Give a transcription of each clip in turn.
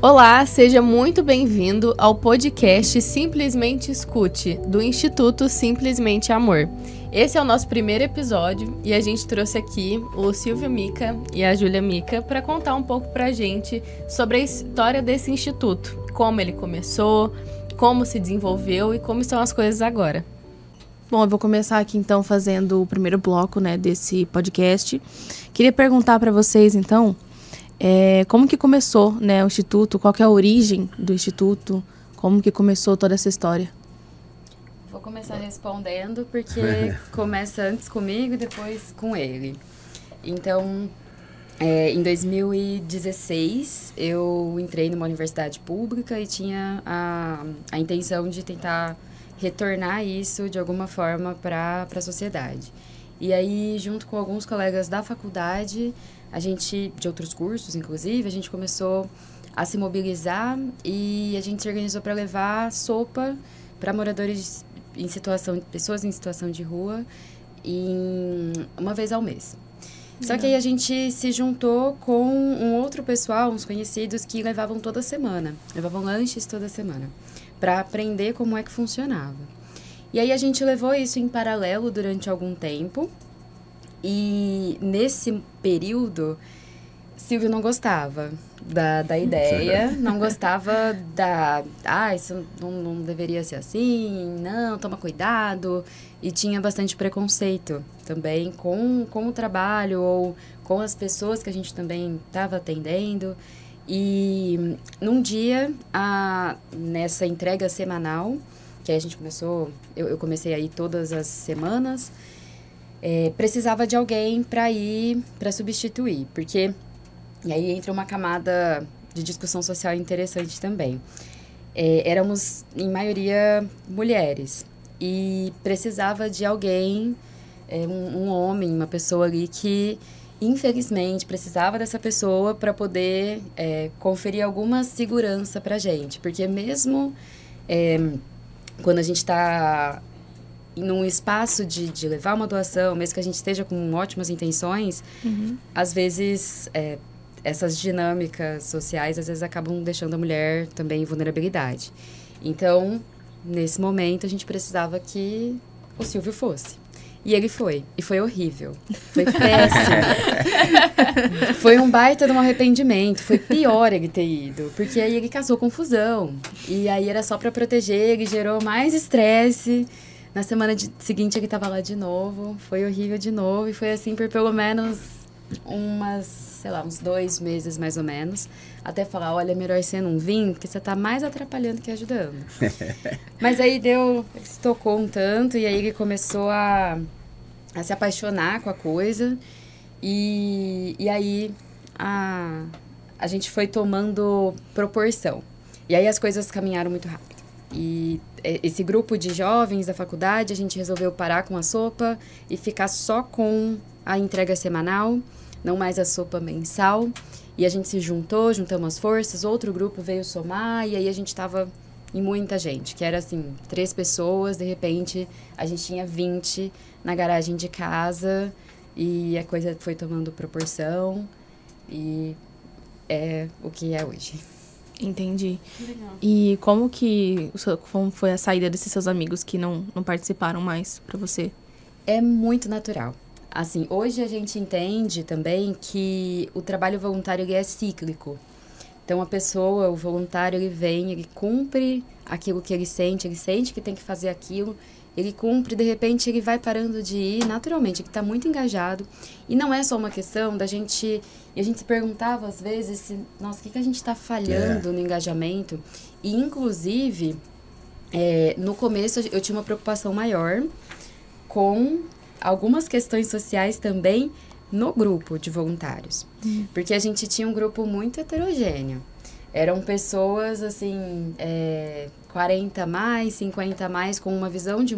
Olá, seja muito bem-vindo ao podcast Simplesmente Escute, do Instituto Simplesmente Amor. Esse é o nosso primeiro episódio e a gente trouxe aqui o Silvio Mica e a Júlia Mica para contar um pouco pra gente sobre a história desse instituto, como ele começou, como se desenvolveu e como estão as coisas agora. Bom, eu vou começar aqui então fazendo o primeiro bloco, desse podcast. Queria perguntar para vocês então, como que começou, o Instituto, qual que é a origem do Instituto, como que começou toda essa história? Vou começar respondendo porque começa antes comigo e depois com ele. Então, em 2016, eu entrei numa universidade pública e tinha a intenção de tentar retornar isso de alguma forma para a sociedade. E aí, junto com alguns colegas da faculdade, de outros cursos, inclusive, a gente começou a se mobilizar e a gente se organizou para levar sopa para moradores pessoas em situação de rua, uma vez ao mês. Só que aí a gente se juntou com um outro pessoal, uns conhecidos, que levavam toda semana, levavam lanches toda semana, para aprender como é que funcionava. E aí a gente levou isso em paralelo durante algum tempo. E nesse período, Silvio não gostava da ideia, não gostava isso não deveria ser assim, não, toma cuidado. E tinha bastante preconceito também com o trabalho ou com as pessoas que a gente também estava atendendo. E num dia, nessa entrega semanal, que a gente começou, eu comecei a ir todas as semanas, precisava de alguém para ir, para substituir, porque... E aí entra uma camada de discussão social interessante também. Éramos, em maioria, mulheres, e precisava de alguém, um homem, uma pessoa ali que, infelizmente, precisava dessa pessoa para poder conferir alguma segurança para a gente, porque mesmo quando a gente está num espaço de levar uma doação, mesmo que a gente esteja com ótimas intenções, às vezes essas dinâmicas sociais às vezes acabam deixando a mulher também em vulnerabilidade. Então, nesse momento, a gente precisava que o Silvio fosse. E ele foi. E foi horrível. Foi péssimo. Foi um baita de um arrependimento. Foi pior ele ter ido. Porque aí ele causou confusão. E aí era só para proteger, ele gerou mais estresse. Na semana seguinte ele estava lá de novo, foi horrível de novo, e foi assim por pelo menos uns 2 meses mais ou menos, até falar, olha, melhor você não vir, porque você tá mais atrapalhando que ajudando. Mas aí se tocou um tanto, e aí ele começou a se apaixonar com a coisa, e aí a gente foi tomando proporção. E aí as coisas caminharam muito rápido. E esse grupo de jovens da faculdade, a gente resolveu parar com a sopa e ficar só com a entrega semanal, não mais a sopa mensal. E a gente se juntamos as forças, outro grupo veio somar, e aí a gente estava em muita gente, que era assim, 3 pessoas, de repente a gente tinha 20 na garagem de casa, e a coisa foi tomando proporção, e é o que é hoje. Entendi. Legal. E como foi a saída desses seus amigos que não participaram mais para você? É muito natural. Assim, hoje a gente entende também que o trabalho voluntário ele é cíclico. Então, o voluntário, ele vem, ele cumpre aquilo que ele sente que tem que fazer aquilo, ele cumpre, de repente ele vai parando de ir naturalmente, ele está muito engajado. E não é só uma questão da gente... E a gente se perguntava às vezes, nossa, o que a gente está falhando no engajamento? E, inclusive, no começo eu tinha uma preocupação maior com algumas questões sociais também no grupo de voluntários. Porque a gente tinha um grupo muito heterogêneo. Eram pessoas, assim, 40 mais, 50 mais, com uma visão de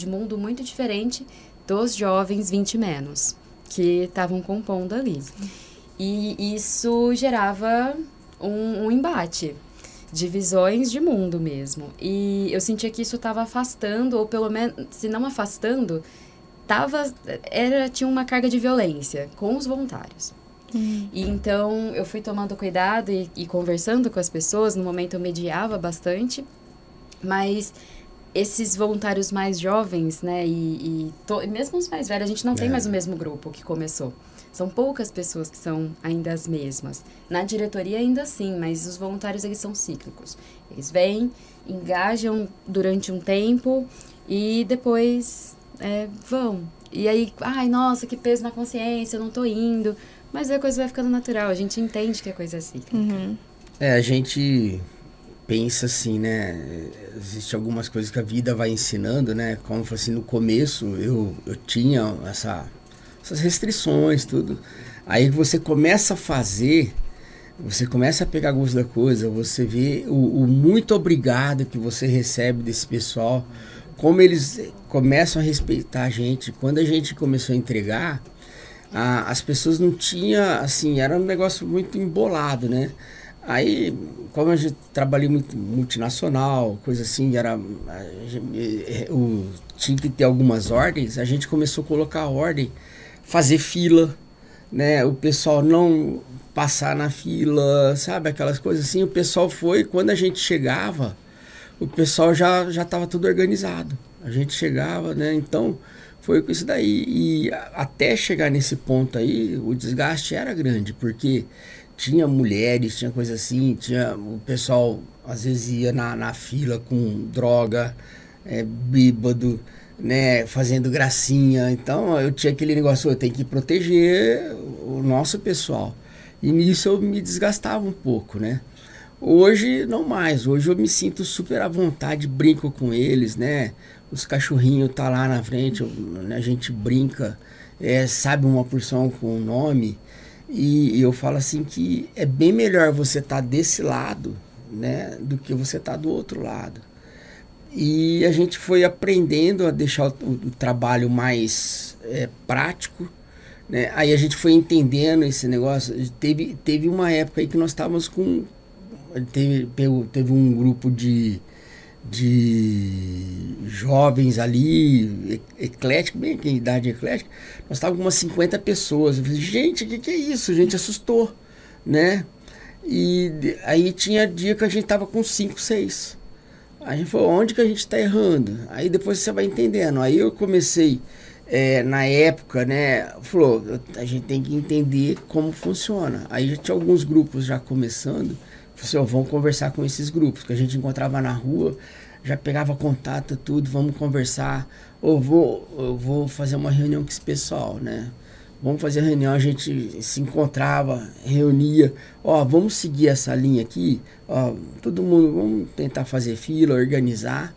mundo muito diferente dos jovens 20 menos, que estavam compondo ali. E isso gerava um embate de visões de mundo mesmo. E eu sentia que isso estava afastando, ou pelo menos, se não afastando, tinha uma carga de violência com os voluntários. E então eu fui tomando cuidado e conversando com as pessoas. No momento eu mediava bastante, mas esses voluntários mais jovens, né, e mesmo os mais velhos, a gente não tem mais o mesmo grupo que começou. São poucas pessoas que são ainda as mesmas. Na diretoria ainda sim, mas os voluntários, eles são cíclicos. Eles vêm, engajam durante um tempo e depois vão. E aí, ai, nossa, que peso na consciência, eu não tô indo. Mas a coisa vai ficando natural, a gente entende que a coisa é cíclica. A gente pensa assim, né? Existem algumas coisas que a vida vai ensinando, né? Como eu falei assim, no começo eu tinha essas restrições, tudo. Aí você começa a fazer, você começa a pegar gosto da coisa, você vê o muito obrigado que você recebe desse pessoal, como eles começam a respeitar a gente. Quando a gente começou a entregar, as pessoas não tinham, assim, era um negócio muito embolado, né? Aí, como a gente trabalhei muito multinacional, coisa assim, tinha que ter algumas ordens, a gente começou a colocar a ordem, fazer fila, né? O pessoal não passar na fila, sabe? Aquelas coisas assim. O pessoal foi, quando a gente chegava, o pessoal já estava tudo organizado. A gente chegava, né? Então, foi com isso daí. E até chegar nesse ponto aí, o desgaste era grande, porque tinha mulheres, tinha coisa assim, o pessoal às vezes ia na fila com droga, bêbado, né, fazendo gracinha. Então eu tinha aquele negócio, eu tenho que proteger o nosso pessoal. E nisso eu me desgastava um pouco, né? Hoje não mais, hoje eu me sinto super à vontade, brinco com eles, né? Os cachorrinhos tá lá na frente, a gente brinca, sabe uma porção com o nome. E eu falo assim que é bem melhor você estar desse lado, né, do que você estar do outro lado. E a gente foi aprendendo a deixar o trabalho mais prático, né? Aí a gente foi entendendo esse negócio. Teve uma época aí que nós estávamos com... Teve um grupo de jovens ali, eclético, bem que idade eclética, nós estávamos com umas 50 pessoas. Eu falei, gente, o que é isso? A gente assustou, né? E aí tinha dia que a gente tava com 5, 6. A gente falou, onde que a gente está errando? Aí depois você vai entendendo. Aí eu comecei, na época, né? Falou, a gente tem que entender como funciona. Aí já tinha alguns grupos já começando. Falei, vamos conversar com esses grupos que a gente encontrava na rua, já pegava contato, tudo, vamos conversar. Eu vou fazer uma reunião com esse pessoal, né? Vamos fazer a reunião, a gente se encontrava, reunia. Vamos seguir essa linha aqui. Todo mundo, vamos tentar fazer fila, organizar.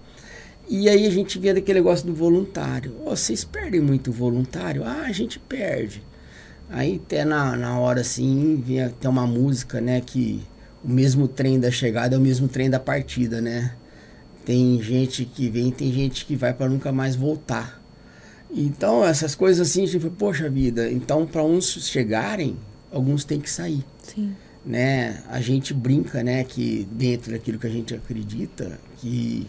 E aí a gente via daquele negócio do voluntário. Vocês perdem muito voluntário? A gente perde. Aí até na hora assim, vinha até uma música, né, que o mesmo trem da chegada é o mesmo trem da partida, né? Tem gente que vem, tem gente que vai para nunca mais voltar. Então, essas coisas assim, tipo, poxa vida, então para uns chegarem, alguns têm que sair. Sim. Né? A gente brinca, né, que dentro daquilo que a gente acredita, que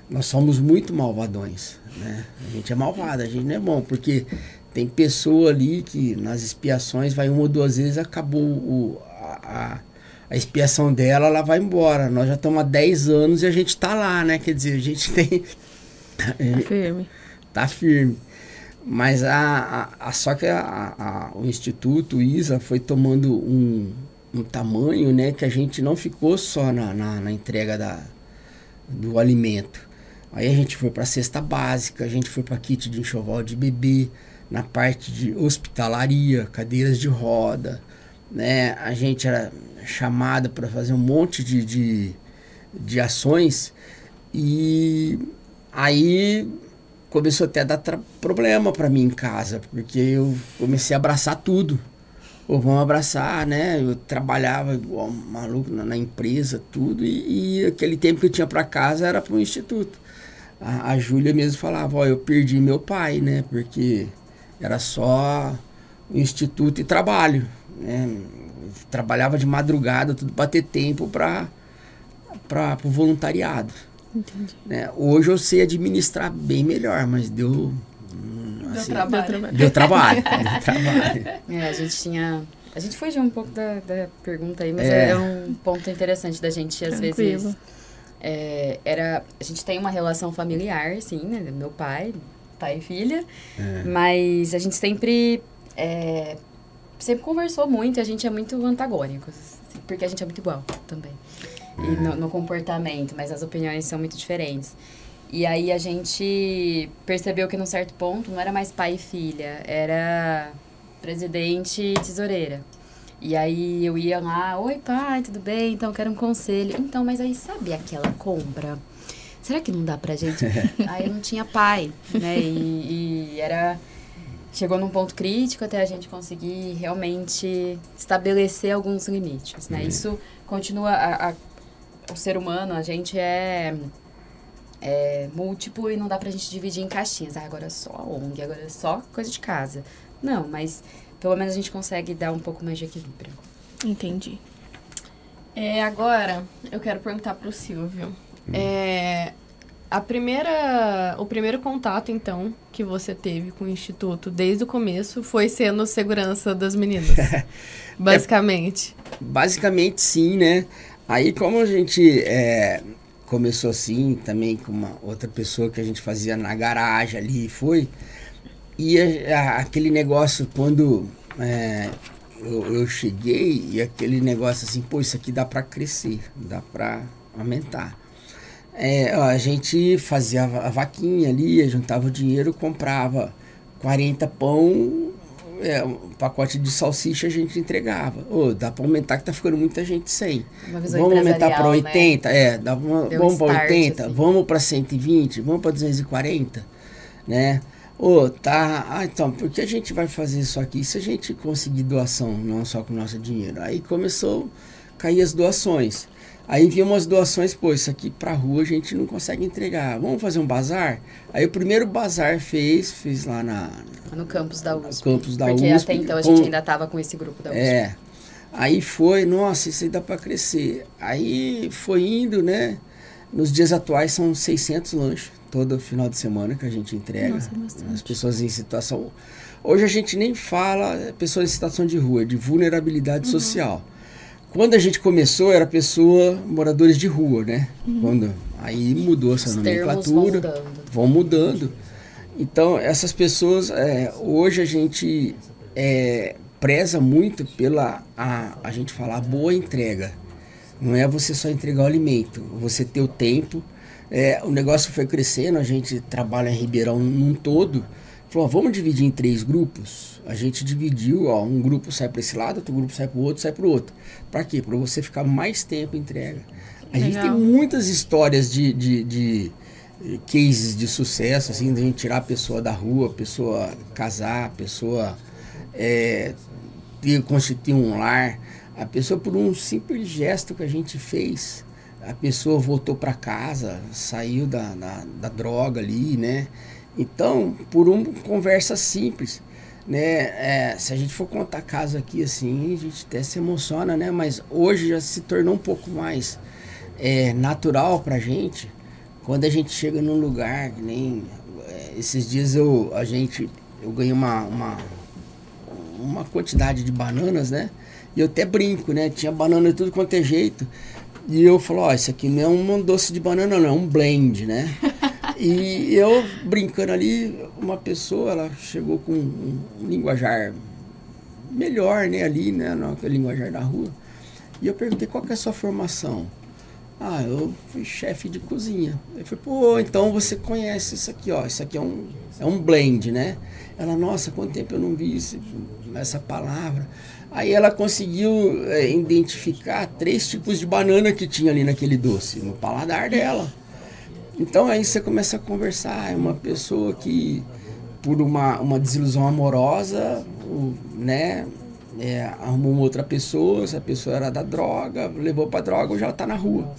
nós somos muito malvadões, né? A gente é malvado, a gente não é bom, porque tem pessoa ali que nas expiações vai 1 ou 2 vezes, acabou a expiação dela, ela vai embora. Nós já estamos há 10 anos e a gente está lá, né? Quer dizer, a gente tem... Tá firme. Tá firme. Mas só que o Instituto, o ISA, foi tomando um tamanho, né? Que a gente não ficou só na entrega do alimento. Aí a gente foi para a cesta básica, a gente foi para kit de enxoval de bebê, na parte de hospitalaria, cadeiras de roda, né? A gente era chamado para fazer um monte de ações, e aí começou até a dar problema para mim em casa, porque eu comecei a abraçar tudo. Vamos abraçar, né? Eu trabalhava igual um maluco na empresa, tudo, e aquele tempo que eu tinha para casa era para o Instituto. A Júlia mesmo falava, eu perdi meu pai, né? Porque era só o Instituto e trabalho, né? Trabalhava de madrugada, tudo para ter tempo para o voluntariado. Entendi. Né? Hoje eu sei administrar bem melhor, mas deu trabalho. Deu trabalho. A gente tinha A gente fugiu um pouco da pergunta aí, mas é um ponto interessante da gente, às vezes... a gente tem uma relação familiar, sim, né? Meu pai e filha, mas a gente sempre conversou muito e a gente é muito antagônico, assim, porque a gente é muito igual também. E no comportamento, mas as opiniões são muito diferentes. E aí a gente percebeu que num certo ponto não era mais pai e filha, era presidente e tesoureira. E aí eu ia lá, oi pai, tudo bem? Então eu quero um conselho. Então, mas aí sabe aquela compra? Será que não dá pra gente? Aí eu não tinha pai, né? E chegou num ponto crítico até a gente conseguir realmente estabelecer alguns limites, né? Isso continua, o ser humano, a gente é múltiplo e não dá pra gente dividir em caixinhas. Agora é só ONG, agora é só coisa de casa. Não, mas pelo menos a gente consegue dar um pouco mais de equilíbrio. Entendi. Agora, eu quero perguntar pro Silvio. O primeiro contato, então, que você teve com o Instituto, desde o começo, foi sendo segurança das meninas, basicamente. Basicamente, sim, né? Aí, como a gente começou assim, também com uma outra pessoa que a gente fazia na garagem ali, e aquele negócio, quando eu cheguei, e aquele negócio assim, pô, isso aqui dá pra crescer, dá pra aumentar. A gente fazia a vaquinha ali, juntava o dinheiro, comprava 40 pão, um pacote de salsicha a gente entregava. Dá pra aumentar que tá ficando muita gente sem. Vamos aumentar para 80? Né? Vamos para 80, assim. Vamos para 120, vamos para 240, né? Então, por que a gente vai fazer isso aqui se a gente conseguir doação, não só com o nosso dinheiro? Aí começou a cair as doações. Aí vinham as doações, isso aqui pra rua a gente não consegue entregar. Vamos fazer um bazar? Aí o primeiro bazar fez lá no campus da USP. Porque até então a gente ainda estava com esse grupo da USP. Aí nossa, isso aí dá pra crescer. Aí foi indo, né? Nos dias atuais são 600 lanches, todo final de semana que a gente entrega. Nossa, as pessoas em situação... Hoje a gente nem fala pessoas em situação de rua, de vulnerabilidade social. Quando a gente começou, era moradores de rua, né? Aí mudou essa nomenclatura. Vão mudando. Então, essas pessoas, hoje a gente preza muito pela, a gente falar, boa entrega. Não é você só entregar o alimento, você ter o tempo. O negócio foi crescendo, a gente trabalha em Ribeirão num todo. Falou, vamos dividir em 3 grupos. A gente dividiu, um grupo sai para esse lado, outro grupo sai para o outro, sai para o outro. Para quê? Para você ficar mais tempo em entrega. A gente tem muitas histórias de cases de sucesso, assim, de a gente tirar a pessoa da rua, a pessoa casar, a pessoa constituir um lar. A pessoa, por um simples gesto que a gente fez, a pessoa voltou para casa, saiu da droga ali, né? Então, por uma conversa simples, né? Se a gente for contar caso aqui, assim, a gente até se emociona, né? Mas hoje já se tornou um pouco mais natural pra gente. Quando a gente chega num lugar, que nem... esses dias eu ganhei uma quantidade de bananas, né? E eu até brinco, né? Tinha banana de tudo quanto é jeito. E eu falo, isso aqui não é um doce de banana, não, é um blend, né? E eu, brincando ali, uma pessoa, ela chegou com um linguajar melhor, né, ali, né, no linguajar da rua. E eu perguntei, qual que é a sua formação? Eu fui chefe de cozinha. Eu falei, então você conhece isso aqui, isso aqui é um blend, né? Ela, nossa, quanto tempo eu não vi essa palavra. Aí ela conseguiu identificar 3 tipos de banana que tinha ali naquele doce, no paladar dela. Então aí você começa a conversar, uma pessoa que por uma desilusão amorosa, né, arrumou uma outra pessoa, essa pessoa era da droga, levou pra droga, hoje ela tá na rua.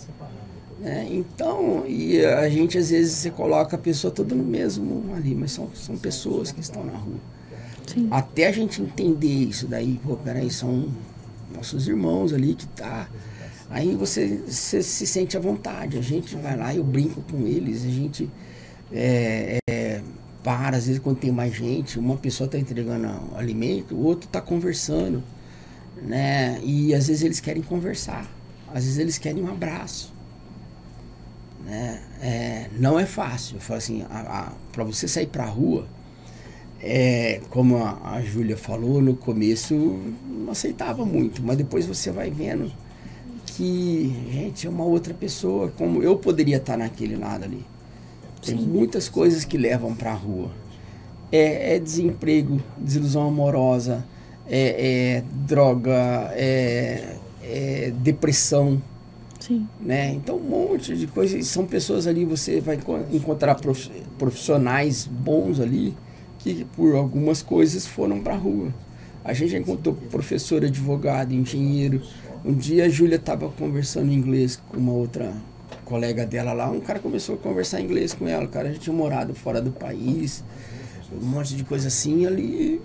Então, e a gente às vezes você coloca a pessoa toda no mesmo ali, mas são pessoas que estão na rua. Sim. Até a gente entender isso daí, peraí, são nossos irmãos ali que tá... Aí você se sente à vontade, a gente vai lá, eu brinco com eles, a gente às vezes quando tem mais gente, uma pessoa está entregando alimento, o outro está conversando. né? E às vezes eles querem conversar, às vezes eles querem um abraço, né? Não é fácil. Eu falo assim, para você sair pra rua, como a Júlia falou, no começo não aceitava muito, mas depois você vai vendo que, gente, é uma outra pessoa, como eu poderia estar naquele lado ali. Tem muitas coisas que levam pra rua. Desemprego, desilusão amorosa, droga, depressão. Sim. Né? Então, um monte de coisas. São pessoas ali, você vai encontrar profissionais bons ali, que por algumas coisas foram pra rua. A gente já encontrou professor, advogado, engenheiro. Um dia a Júlia estava conversando em inglês com uma outra colega dela lá. Um cara começou a conversar em inglês com ela. O cara já tinha morado fora do país. Um monte de coisa assim. Ali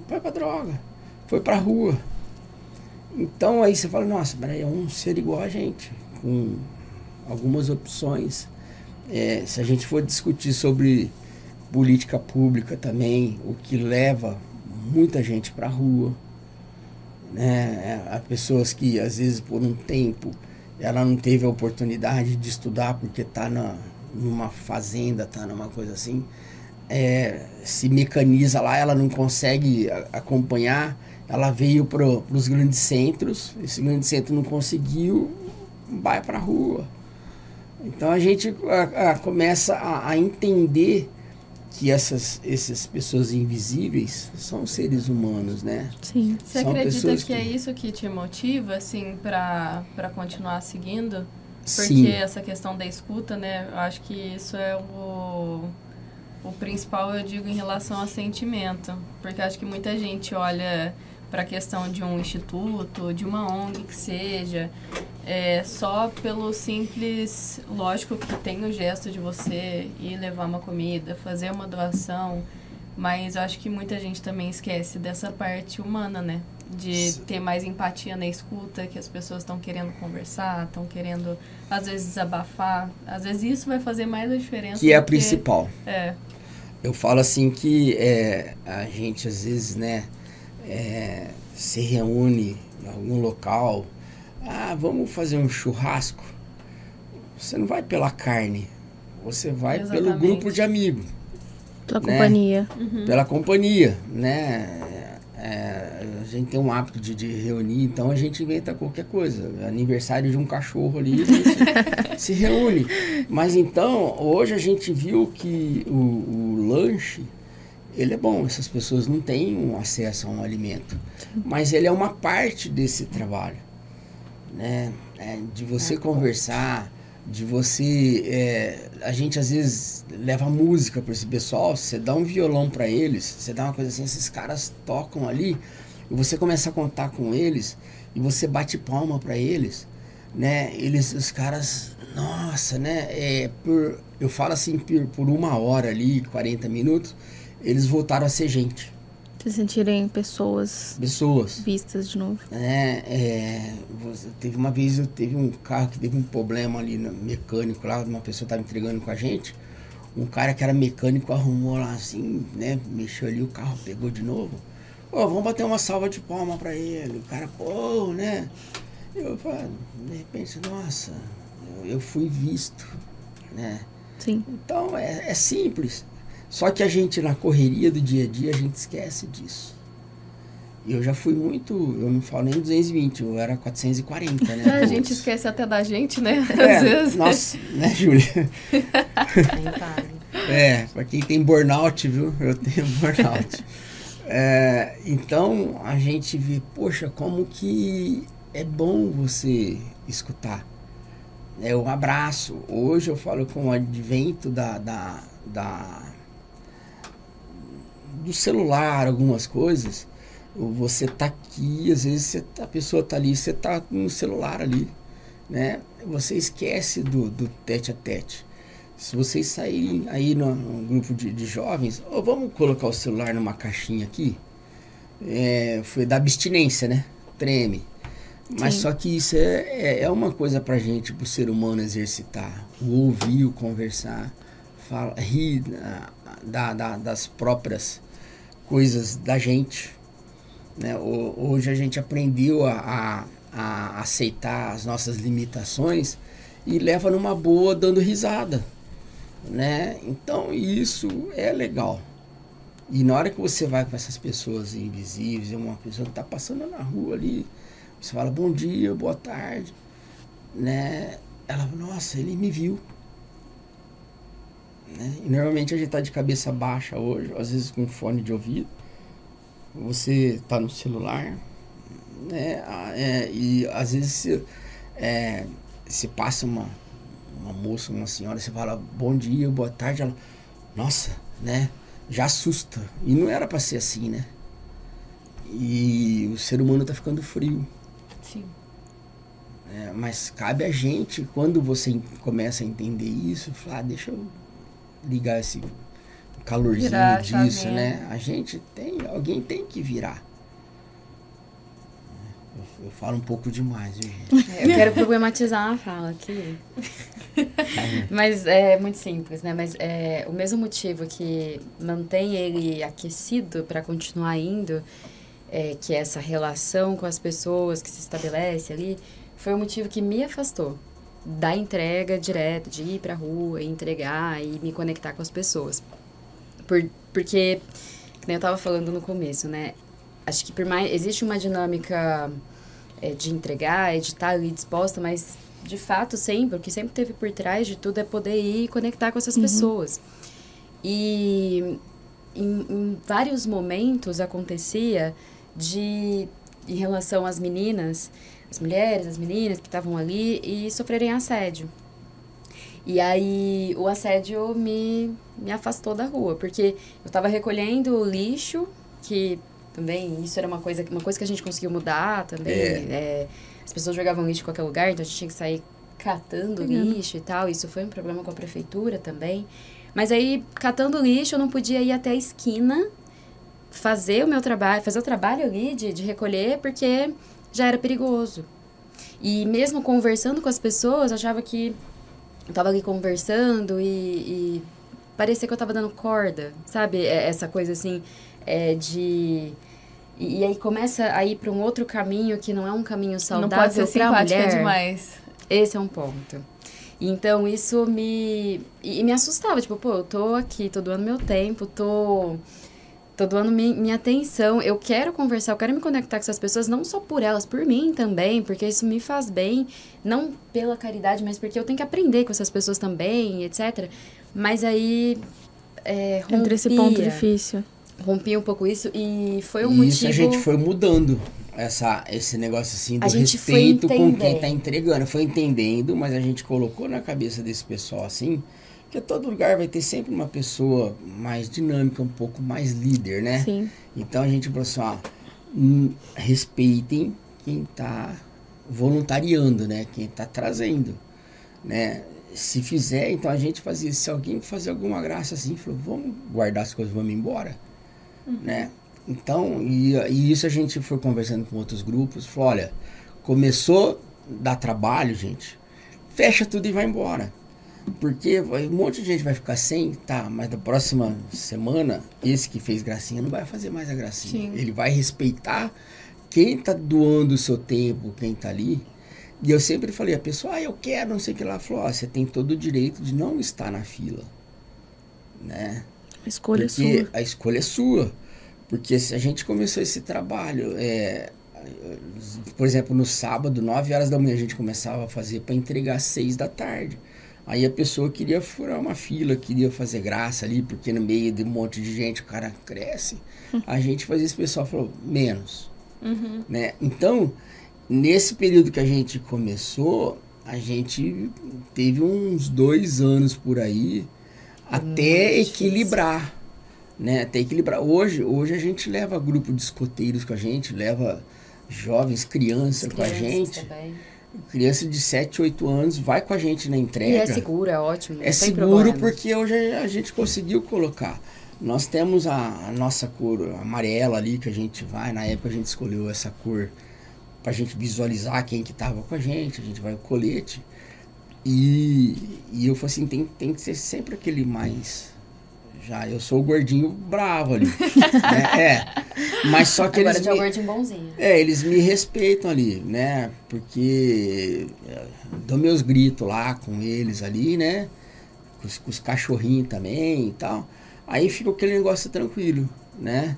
foi pra droga. Foi pra rua. Então aí você fala, nossa, peraí, é um ser igual a gente. Com algumas opções. Se a gente for discutir sobre política pública também, o que leva muita gente pra rua, né? Há pessoas que às vezes por um tempo ela não teve a oportunidade de estudar porque está numa fazenda, está numa coisa assim, se mecaniza lá, ela não consegue acompanhar, ela veio para os grandes centros, esse grande centro não conseguiu, vai para a rua. Então a gente começa a entender que essas pessoas invisíveis são seres humanos, né? Sim. Você acredita que é isso que te motiva, assim, para continuar seguindo? Porque Sim. essa questão da escuta, né? Eu acho que isso é o principal, eu digo, em relação a sentimento. Porque eu acho que muita gente olha para a questão de um instituto, de uma ONG que seja, só pelo simples, lógico que tem o gesto de você ir levar uma comida, fazer uma doação, mas eu acho que muita gente também esquece dessa parte humana, né? De ter mais empatia na escuta, que as pessoas estão querendo conversar, estão querendo, às vezes, desabafar. Às vezes isso vai fazer mais a diferença. Que é a principal. É. Eu falo assim que a gente, às vezes, né, se reúne em algum local, vamos fazer um churrasco. Você não vai pela carne, você vai pelo grupo de amigos. Pela companhia. Uhum. Pela companhia, né? A gente tem um hábito de reunir, então a gente inventa qualquer coisa. Aniversário de um cachorro ali, a gente se reúne. Mas então, hoje a gente viu que o lanche, ele é bom. Essas pessoas não têm um acesso a um alimento. Mas ele é uma parte desse trabalho, né? De você conversar, de você... a gente às vezes leva música para esse pessoal, você dá um violão para eles, você dá uma coisa assim, esses caras tocam ali, e você começa a contar com eles, e você bate palma para eles, né? Os caras, nossa, né? Eu falo assim, por 1 hora ali, 40 minutos, eles voltaram a ser gente. Se sentirem pessoas vistas de novo. Teve uma vez, teve um carro que teve um problema ali no mecânico lá, uma pessoa estava entregando com a gente, um cara que era mecânico arrumou lá assim, né, mexeu ali, o carro pegou de novo. Vamos bater uma salva de palma pra ele. O cara, né? Eu falo, de repente, nossa, eu fui visto, né? Sim. Então, é simples. Só que a gente, na correria do dia a dia, a gente esquece disso. E eu já fui muito, eu não falo nem 220, eu era 440, né? A gente esquece até da gente, né? Às vezes. Nossa, né, Júlia? Pra quem tem burnout, viu? Eu tenho burnout. Então, a gente vê, poxa, como que é bom você escutar. Um abraço. Hoje eu falo com o advento do celular, algumas coisas, você tá aqui, às vezes a pessoa tá ali, você tá no celular ali, né? Você esquece do tete a tete. Se vocês saírem aí num grupo de jovens, vamos colocar o celular numa caixinha aqui, foi da abstinência, né? Treme. Mas só que isso é uma coisa pra gente, pro ser humano exercitar, o ouvir, o conversar, rir das próprias coisas da gente, né? Hoje a gente aprendeu a aceitar as nossas limitações e leva numa boa dando risada, né? Então isso é legal. E na hora que você vai com essas pessoas invisíveis, uma pessoa que está passando na rua ali, você fala bom dia, boa tarde, né? Ela, nossa, ele me viu. Né? E normalmente a gente está de cabeça baixa hoje, às vezes com fone de ouvido. Você está no celular, né? E às vezes se passa uma moça, uma senhora, você fala bom dia, boa tarde, ela, nossa, né? Já assusta. E não era para ser assim, né? E o ser humano tá ficando frio. Sim. Mas cabe a gente, quando você começa a entender isso, falar, deixa eu ligar esse calorzinho disso, né? Alguém tem que virar. Eu falo um pouco demais, viu, gente? Eu quero problematizar a fala aqui. Mas é muito simples, né? Mas o mesmo motivo que mantém ele aquecido para continuar indo, que é essa relação com as pessoas que se estabelece ali, foi o motivo que me afastou da entrega direta, de ir pra rua e entregar e me conectar com as pessoas. Porque, como eu tava falando no começo, né? Acho que por mais existe uma dinâmica de entregar, de estar ali disposta, mas de fato sempre, o que sempre teve por trás de tudo é poder ir e conectar com essas pessoas. E em vários momentos acontecia em relação às meninas, as mulheres, as meninas que estavam ali e sofrerem assédio. E aí o assédio me afastou da rua, porque eu estava recolhendo o lixo, que também isso era uma coisa que a gente conseguiu mudar também. As pessoas jogavam lixo em qualquer lugar, então a gente tinha que sair catando lixo e tal. Isso foi um problema com a prefeitura também. Mas aí, catando lixo, eu não podia ir até a esquina fazer o trabalho ali de recolher, porque já era perigoso. E mesmo conversando com as pessoas, eu achava que eu tava ali conversando e parecia que eu tava dando corda, sabe? Essa coisa assim, E aí começa a ir para um outro caminho que não é um caminho saudável para a mulher. Não pode ser simpática demais. Esse é um ponto. Então, isso me assustava. Tipo, pô, eu tô aqui, tô doando meu tempo, tô doando minha atenção. Eu quero conversar, eu quero me conectar com essas pessoas, não só por elas, por mim também, porque isso me faz bem. Não pela caridade, mas porque eu tenho que aprender com essas pessoas também, etc. Mas aí, rompia. Entre esse ponto difícil. Rompi um pouco isso e foi um motivo... Isso a gente foi mudando, esse negócio assim do respeito com quem tá entregando. Foi entendendo, mas a gente colocou na cabeça desse pessoal assim, que todo lugar vai ter sempre uma pessoa mais dinâmica, um pouco mais líder, né? Sim. Então a gente falou assim, respeitem quem tá voluntariando, né? Quem tá trazendo, né? Se fizer, então a gente fazia, se alguém fazer alguma graça assim, falou, vamos guardar as coisas, vamos embora. Né? Então, e isso a gente foi conversando com outros grupos, falou, olha, começou a dar trabalho, gente, fecha tudo e vai embora. Porque um monte de gente vai ficar sem, tá, mas da próxima semana, esse que fez gracinha não vai fazer mais a gracinha. Sim. Ele vai respeitar quem tá doando o seu tempo, quem tá ali. E eu sempre falei, a pessoa, eu quero, não sei o que lá, falou, você tem todo o direito de não estar na fila, né? A escolha é sua. A escolha é sua. Porque se a gente começou esse trabalho, por exemplo, no sábado, 9 horas da manhã, a gente começava a fazer para entregar às 6 da tarde. Aí a pessoa queria furar uma fila, queria fazer graça ali, porque no meio de um monte de gente o cara cresce. A gente fazia esse pessoal falou, menos. Né? Então, nesse período que a gente começou, a gente teve uns 2 anos por aí, até equilibrar, né? Até equilibrar. Hoje a gente leva grupo de escoteiros com a gente, leva jovens, crianças com a gente. Também. Criança de 7, 8 anos vai com a gente na entrega. E é seguro, é ótimo. É seguro porque hoje a gente conseguiu colocar. Nós temos a nossa cor amarela ali que a gente vai. Na época a gente escolheu essa cor pra gente visualizar quem que tava com a gente vai o colete. E eu falei assim, tem que ser sempre aquele mais Já eu sou o gordinho bravo ali. Né? Mas só que agora eles é o gordinho bonzinho. eles me respeitam ali, né? Porque dou meus gritos lá com eles ali, né? Com os cachorrinhos também e tal. Aí fica aquele negócio tranquilo, né?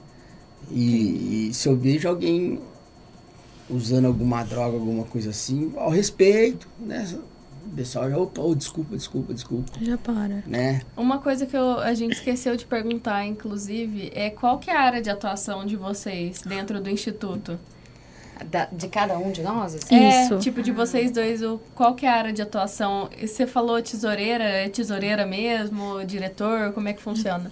E se eu vejo alguém usando alguma droga, alguma coisa assim, ao respeito, né? O pessoal já, opa, desculpa. Já para. Né? Uma coisa que a gente esqueceu de perguntar, inclusive, é qual que é a área de atuação de vocês dentro do Instituto? De cada um de nós? Assim? Isso. Tipo, de vocês dois, qual que é a área de atuação? Você falou tesoureira, é tesoureira mesmo, diretor, como é que funciona?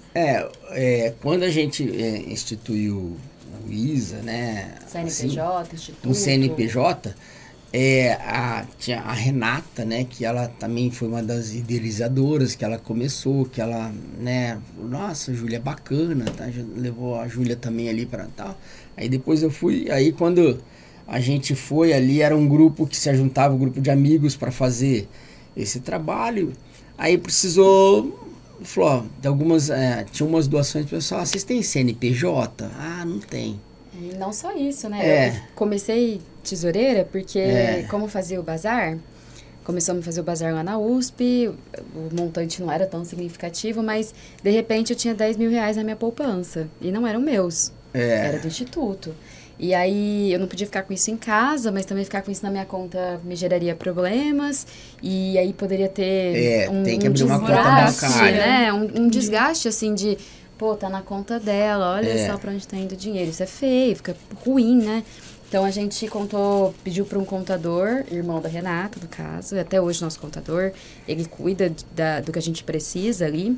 Quando a gente instituiu o ISA, né? CNPJ, assim, Instituto. no CNPJ, tinha a Renata, né? Que ela também foi uma das idealizadoras, que ela começou, que ela, né? Nossa, a Júlia é bacana, tá? Levou a Júlia também ali para tal. Aí depois eu fui, aí quando a gente foi ali, era um grupo que se juntava, um grupo de amigos para fazer esse trabalho. Aí precisou, falou, ó, de algumas, tinha umas doações, pessoal, vocês têm CNPJ? Ah, não tem. E não só isso, né? Eu comecei tesoureira porque, como fazia o bazar, começamos a fazer o bazar lá na USP, o montante não era tão significativo, mas de repente eu tinha 10 mil reais na minha poupança, e não eram meus, era do Instituto. E aí eu não podia ficar com isso em casa, mas também ficar com isso na minha conta me geraria problemas, e aí poderia ter tem que abrir uma conta bancária, né? Um desgaste, assim, de... Pô, tá na conta dela, olha só pra onde tá indo o dinheiro. Isso é feio, fica ruim, né? Então, a gente pediu para um contador, irmão da Renata, no caso, até hoje nosso contador, ele cuida do que a gente precisa ali,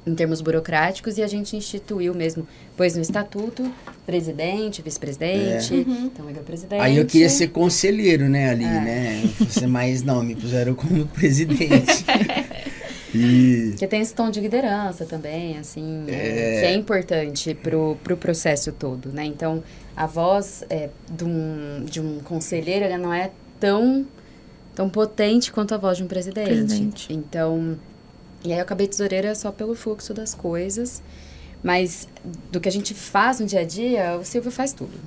em termos burocráticos, e a gente instituiu mesmo, pôs no estatuto, presidente, vice-presidente, então ele é o presidente. Aí eu queria ser conselheiro, né, ali, né? Mas não, me puseram como presidente. Que tem esse tom de liderança também, assim, que é importante pro processo todo, né? Então, a voz de um conselheiro, ela não é tão potente quanto a voz de um presidente. Então, e aí eu acabei tesoureira só pelo fluxo das coisas, mas do que a gente faz no dia a dia, o Silvio faz tudo.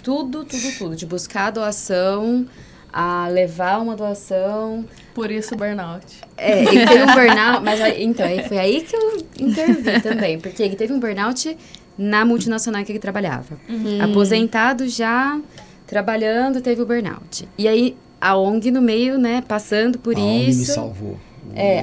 Tudo, de buscar a doação, a levar uma doação. Por isso o burnout. Ele teve um burnout, mas então, foi aí que eu intervi também, porque ele teve um burnout na multinacional que ele trabalhava. Aposentado já, trabalhando, teve o burnout. E aí, a ONG no meio, né, passando por isso. A ONG me salvou.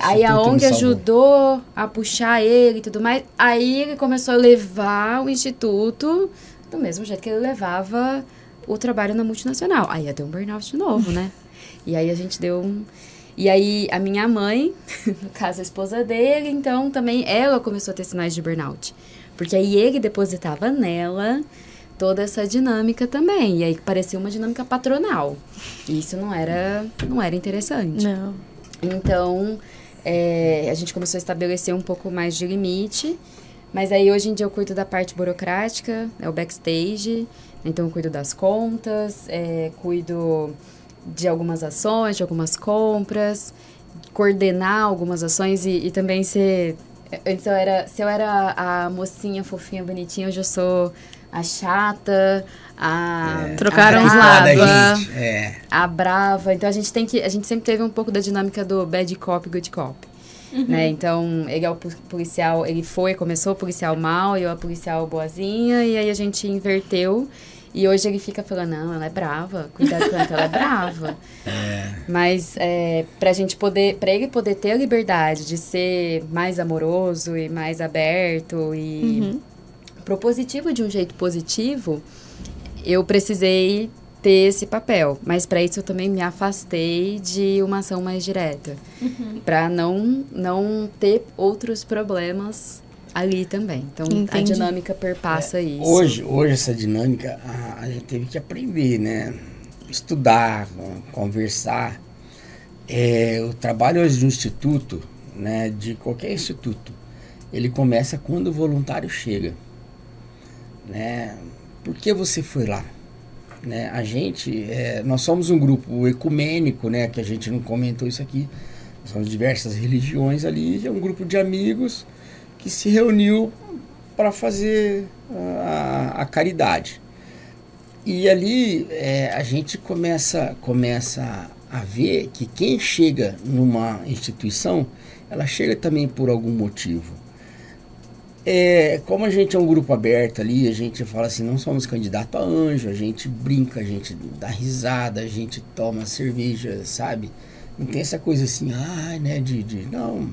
Aí a ONG ajudou a puxar ele e tudo mais. Aí ele começou a levar o Instituto do mesmo jeito que ele levava o trabalho na multinacional. Aí ia ter um burnout de novo, né? E aí a gente deu E aí a minha mãe, no caso a esposa dele, então também ela começou a ter sinais de burnout. Porque aí ele depositava nela toda essa dinâmica também. E aí parecia uma dinâmica patronal. E isso não era interessante. Não. Então, a gente começou a estabelecer um pouco mais de limite. Mas aí, hoje em dia, eu cuido da parte burocrática, o backstage. Então, eu cuido das contas, cuido de algumas ações, de algumas compras, coordenar algumas ações e também ser... Antes, se eu era a mocinha fofinha, bonitinha, hoje eu sou a chata, trocaram os lados. A brava. Então, a gente sempre teve um pouco da dinâmica do bad cop, good cop. Uhum. Né? Então, ele é o policial, começou o policial mal, eu a policial boazinha, e aí a gente inverteu. E hoje ele fica falando, não, ela é brava, cuidado com ela, ela é brava. Mas pra ele poder ter a liberdade de ser mais amoroso e mais aberto e propositivo de um jeito positivo, eu precisei ter esse papel. Mas para isso eu também me afastei de uma ação mais direta. Para não ter outros problemas ali também. Então, entendi. A dinâmica perpassa isso. Hoje essa dinâmica, a gente teve que aprender, né? Estudar, conversar. O trabalho hoje do instituto, né? De qualquer instituto, ele começa quando o voluntário chega. Né? Por que você foi lá? Né? A gente, nós somos um grupo ecumênico, né? Que a gente não comentou isso aqui. São diversas religiões ali, é um grupo de amigos que se reuniu para fazer a caridade. E ali a gente começa a ver que quem chega numa instituição, ela chega também por algum motivo. Como a gente é um grupo aberto ali, a gente fala assim, não somos candidato a anjo, a gente brinca, a gente dá risada, a gente toma cerveja, sabe? Não tem essa coisa assim, né, não.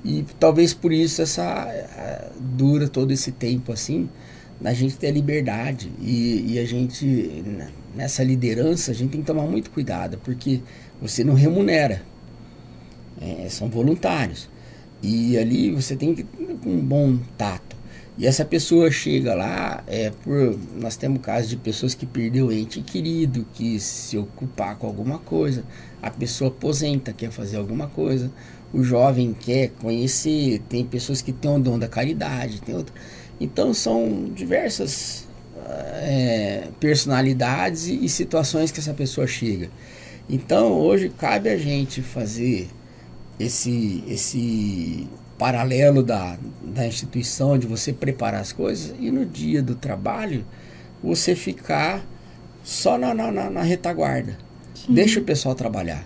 E talvez por isso dura todo esse tempo assim, a gente ter a liberdade. E a gente, nessa liderança, a gente tem que tomar muito cuidado, porque você não remunera, são voluntários. E ali você tem que ter um bom tato. E essa pessoa chega lá, nós temos casos de pessoas que perdeu ente querido, que se ocupar com alguma coisa, a pessoa aposenta, quer fazer alguma coisa, o jovem quer conhecer, tem pessoas que têm o dom da caridade, tem outro. Então são diversas personalidades e situações que essa pessoa chega. Então hoje cabe a gente fazer esse paralelo da instituição, de você preparar as coisas, e no dia do trabalho você ficar só na retaguarda. Sim. Deixa o pessoal trabalhar.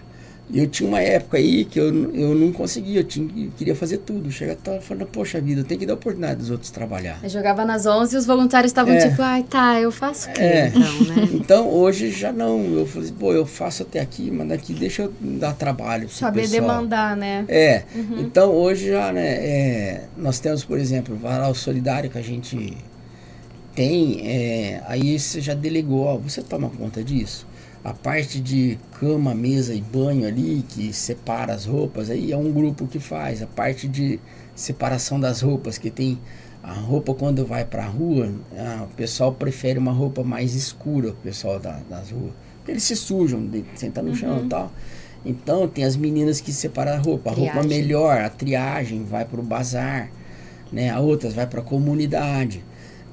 Eu tinha uma época aí que eu não conseguia, eu queria fazer tudo. Chegava falando, poxa vida, eu tenho que dar oportunidade dos outros trabalhar. Eu jogava nas 11 e os voluntários estavam tipo, eu faço o quê então, né? Então hoje já não, eu falei, eu faço até aqui, mas daqui deixa eu dar trabalho pro saber pessoal. Demandar, né? Uhum. Então hoje já, né, nós temos, por exemplo, o Varal Solidário que a gente tem, aí você já delegou, você toma conta disso. A parte de cama, mesa e banho ali, que separa as roupas, aí é um grupo que faz. A parte de separação das roupas, que tem a roupa quando vai para a rua, o pessoal prefere uma roupa mais escura, o pessoal das ruas. Porque eles se sujam, sentam no chão e tal. Então tem as meninas que separam a roupa melhor, a triagem vai para o bazar, né? A outras vai para a comunidade.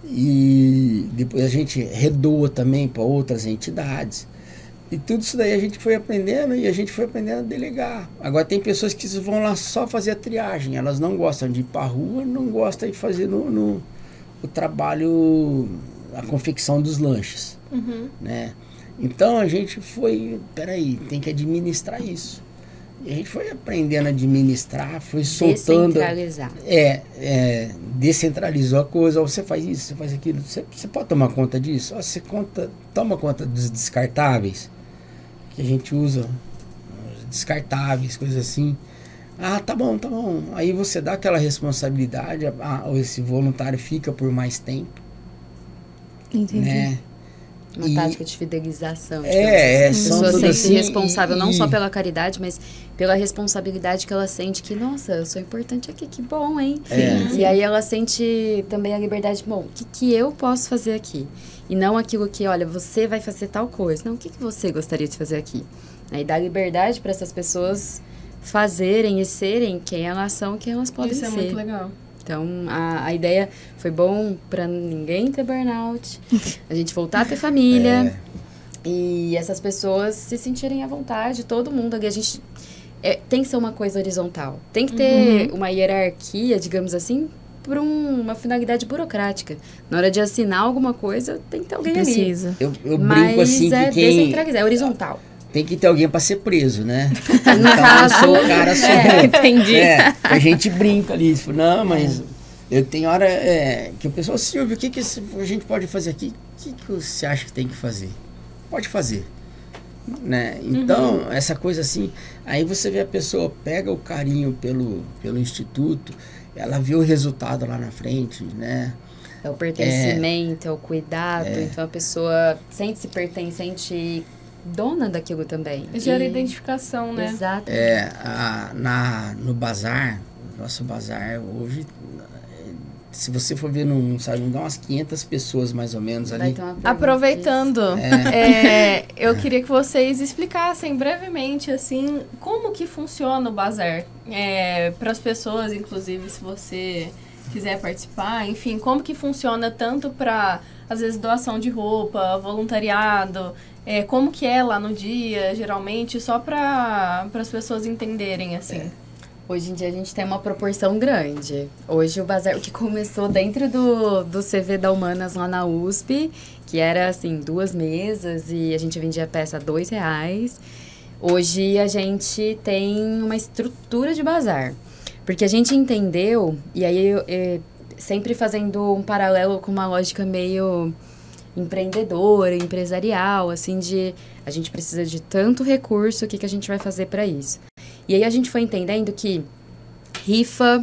E depois a gente redoa também para outras entidades. E tudo isso daí a gente foi aprendendo e a gente foi aprendendo a delegar. Agora tem pessoas que vão lá só fazer a triagem, elas não gostam de ir para a rua, não gostam de fazer o trabalho, a confecção dos lanches, né? Então a gente foi, tem que administrar isso. E a gente foi aprendendo a administrar, foi soltando... Descentralizar. Descentralizou a coisa. Você faz isso, você faz aquilo. Você pode tomar conta disso? Você toma conta dos descartáveis, que a gente usa, descartáveis, coisas assim. Tá bom. Aí você dá aquela responsabilidade, esse voluntário fica por mais tempo. Entendi. Né? Uma tática de fidelização. A pessoa sente assim, responsável não só pela caridade, mas pela responsabilidade que ela sente que, nossa, eu sou importante aqui, que bom, hein? E aí ela sente também a liberdade, bom, o que eu posso fazer aqui? E não aquilo que, olha, você vai fazer tal coisa. Não, o que você gostaria de fazer aqui? E dá liberdade para essas pessoas fazerem e serem quem elas são, quem elas podem ser. Isso é muito legal. Então, a ideia foi bom para ninguém ter burnout, a gente voltar a ter família e essas pessoas se sentirem à vontade, todo mundo ali. A gente tem que ser uma coisa horizontal, tem que ter uma hierarquia, digamos assim, por uma finalidade burocrática. Na hora de assinar alguma coisa, tem que ter alguém Precisa. ali. Eu brinco assim que quem... descentralizar, é horizontal. Tem que ter alguém para ser preso, né? No caso, eu sou o cara só. Entendi. A gente brinca ali. Não, mas eu tenho hora que o pessoal, Silvio, o que a gente pode fazer aqui? O que você acha que tem que fazer? Pode fazer. Né? Então, essa coisa assim, aí você vê a pessoa pega o carinho pelo instituto, ela vê o resultado lá na frente, né? É o pertencimento, é o cuidado. Então a pessoa sente-se pertencente, dona daquilo também. Gera identificação, né? Exato. No bazar, nosso bazar hoje, se você for ver num salão, dá umas 500 pessoas mais ou menos ali. Aproveitando, eu queria que vocês explicassem brevemente, assim, como que funciona o bazar. Para as pessoas, inclusive, se você quiser participar, enfim, como que funciona tanto para, às vezes, doação de roupa, voluntariado, como que é lá no dia, geralmente, só para as pessoas entenderem, assim. Hoje em dia a gente tem uma proporção grande. Hoje o bazar, o que começou dentro do CV da Humanas lá na USP, que era assim, 2 mesas e a gente vendia a peça a R$2. Hoje a gente tem uma estrutura de bazar. Porque a gente entendeu, e aí sempre fazendo um paralelo com uma lógica meio empreendedora, empresarial, assim, de a gente precisa de tanto recurso, o que a gente vai fazer para isso? E aí a gente foi entendendo que rifa,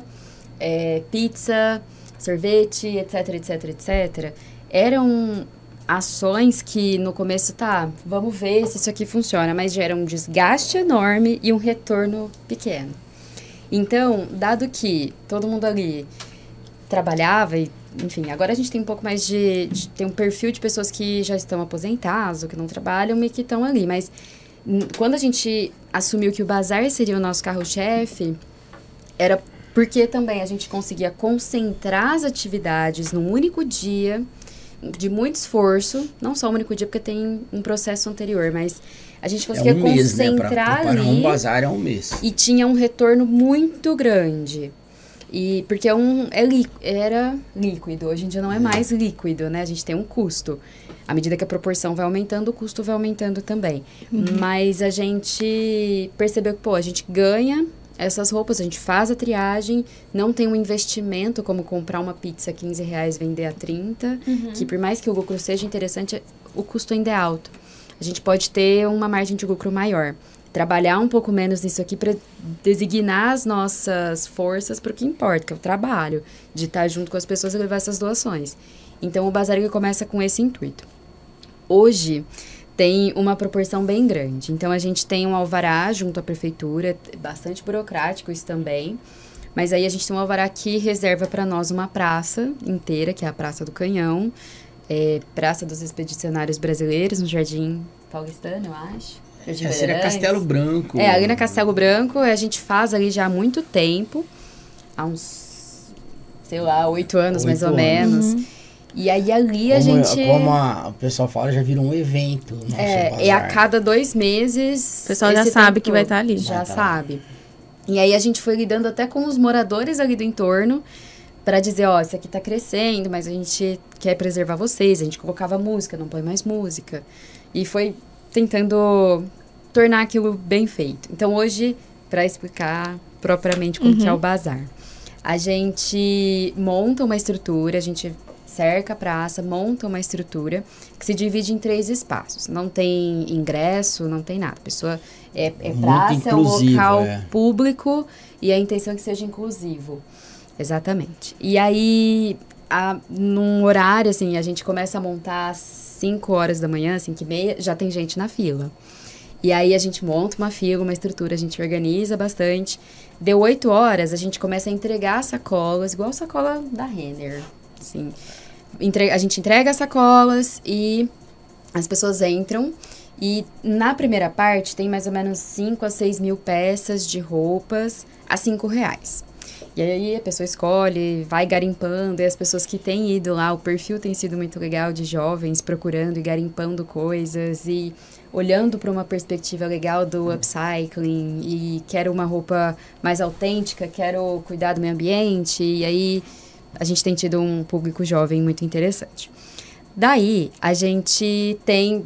pizza, sorvete, etc, eram ações que no começo, vamos ver se isso aqui funciona, mas geram um desgaste enorme e um retorno pequeno. Então, dado que todo mundo ali trabalhava e, enfim, agora a gente tem um pouco mais tem um perfil de pessoas que já estão aposentadas ou que não trabalham e que estão ali, mas quando a gente assumiu que o bazar seria o nosso carro-chefe, era porque também a gente conseguia concentrar as atividades num único dia, de muito esforço, não só um único dia, porque tem um processo anterior, mas a gente conseguia concentrar pra ali. um bazar é um mês. E tinha um retorno muito grande. E porque era líquido, hoje em dia não é mais líquido, né? A gente tem um custo. À medida que a proporção vai aumentando, o custo vai aumentando também. Mas a gente percebeu que, a gente ganha essas roupas, a gente faz a triagem, não tem um investimento como comprar uma pizza a R$15 vender a 30, que por mais que o lucro seja interessante, o custo ainda é alto. A gente pode ter uma margem de lucro maior. Trabalhar um pouco menos nisso aqui para designar as nossas forças para o que importa, que é o trabalho, de estar junto com as pessoas e levar essas doações. Então, o bazar começa com esse intuito. Hoje, tem uma proporção bem grande. Então, a gente tem um alvará junto à prefeitura, bastante burocrático isso também, mas aí a gente tem um alvará que reserva para nós uma praça inteira, que é a Praça do Canhão, Praça dos Expedicionários Brasileiros, no Jardim Paulistano, eu acho. Seria Castelo Branco. Ali na Castelo Branco, a gente faz ali já há muito tempo, há uns, 8 anos mais ou menos. E aí ali a gente... Como o pessoal fala, já virou um evento. A cada 2 meses... O pessoal já sabe que vai estar ali. Já sabe. E aí a gente foi lidando até com os moradores ali do entorno para dizer, isso aqui tá crescendo, mas a gente quer preservar vocês. A gente colocava música, não põe mais música. E foi tentando tornar aquilo bem feito. Então, hoje, para explicar propriamente como que é o bazar, a gente monta uma estrutura, a gente cerca a praça, monta uma estrutura que se divide em 3 espaços. Não tem ingresso, não tem nada. A pessoa praça, é um local público e a intenção é que seja inclusivo. Exatamente. E aí, num horário, assim, a gente começa a montar às 5 horas da manhã, 5h30, já tem gente na fila. E aí a gente monta uma fila, uma estrutura, a gente organiza bastante. Deu 8 horas, a gente começa a entregar sacolas, igual a sacola da Renner, assim. A gente entrega as sacolas e as pessoas entram. E na primeira parte tem mais ou menos 5 a 6 mil peças de roupas a R$5. E aí a pessoa escolhe, vai garimpando, e as pessoas que têm ido lá, o perfil tem sido muito legal de jovens procurando e garimpando coisas e olhando para uma perspectiva legal do upcycling e quero uma roupa mais autêntica, quero cuidar do meio ambiente, e aí a gente tem tido um público jovem muito interessante. Daí a gente tem,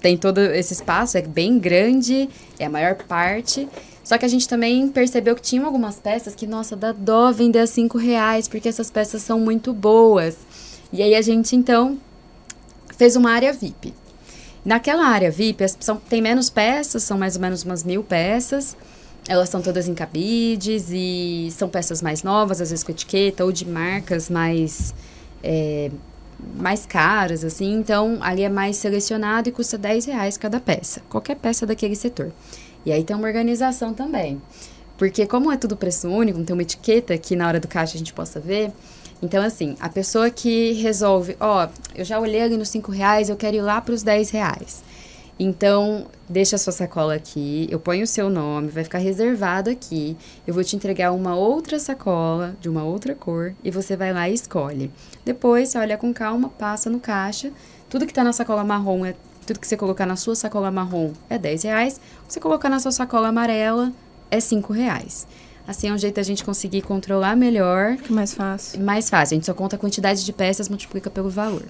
tem todo esse espaço, é bem grande, é a maior parte. Só que a gente também percebeu que tinham algumas peças que, nossa, dá dó vender a R$5, porque essas peças são muito boas. E aí a gente, então, fez uma área VIP. Naquela área VIP, tem menos peças, são mais ou menos umas 1.000 peças. Elas são todas em cabides e são peças mais novas, às vezes com etiqueta, ou de marcas mais caras, assim. Então, ali é mais selecionado e custa R$10 cada peça. Qualquer peça daquele setor. E aí tem uma organização também. Porque como é tudo preço único, não tem uma etiqueta que na hora do caixa a gente possa ver. Então, assim, a pessoa que resolve, eu já olhei ali nos R$5, eu quero ir lá para os R$10. Então, deixa a sua sacola aqui, eu ponho o seu nome, vai ficar reservado aqui. Eu vou te entregar uma outra sacola de uma outra cor e você vai lá e escolhe. Depois, você olha com calma, passa no caixa. Tudo que está na sacola marrom tudo que você colocar na sua sacola marrom é R$10. Se você colocar na sua sacola amarela, é R$5. assim é um jeito da gente conseguir controlar melhor. Fica mais fácil. Mais fácil, a gente só conta a quantidade de peças, multiplica pelo valor.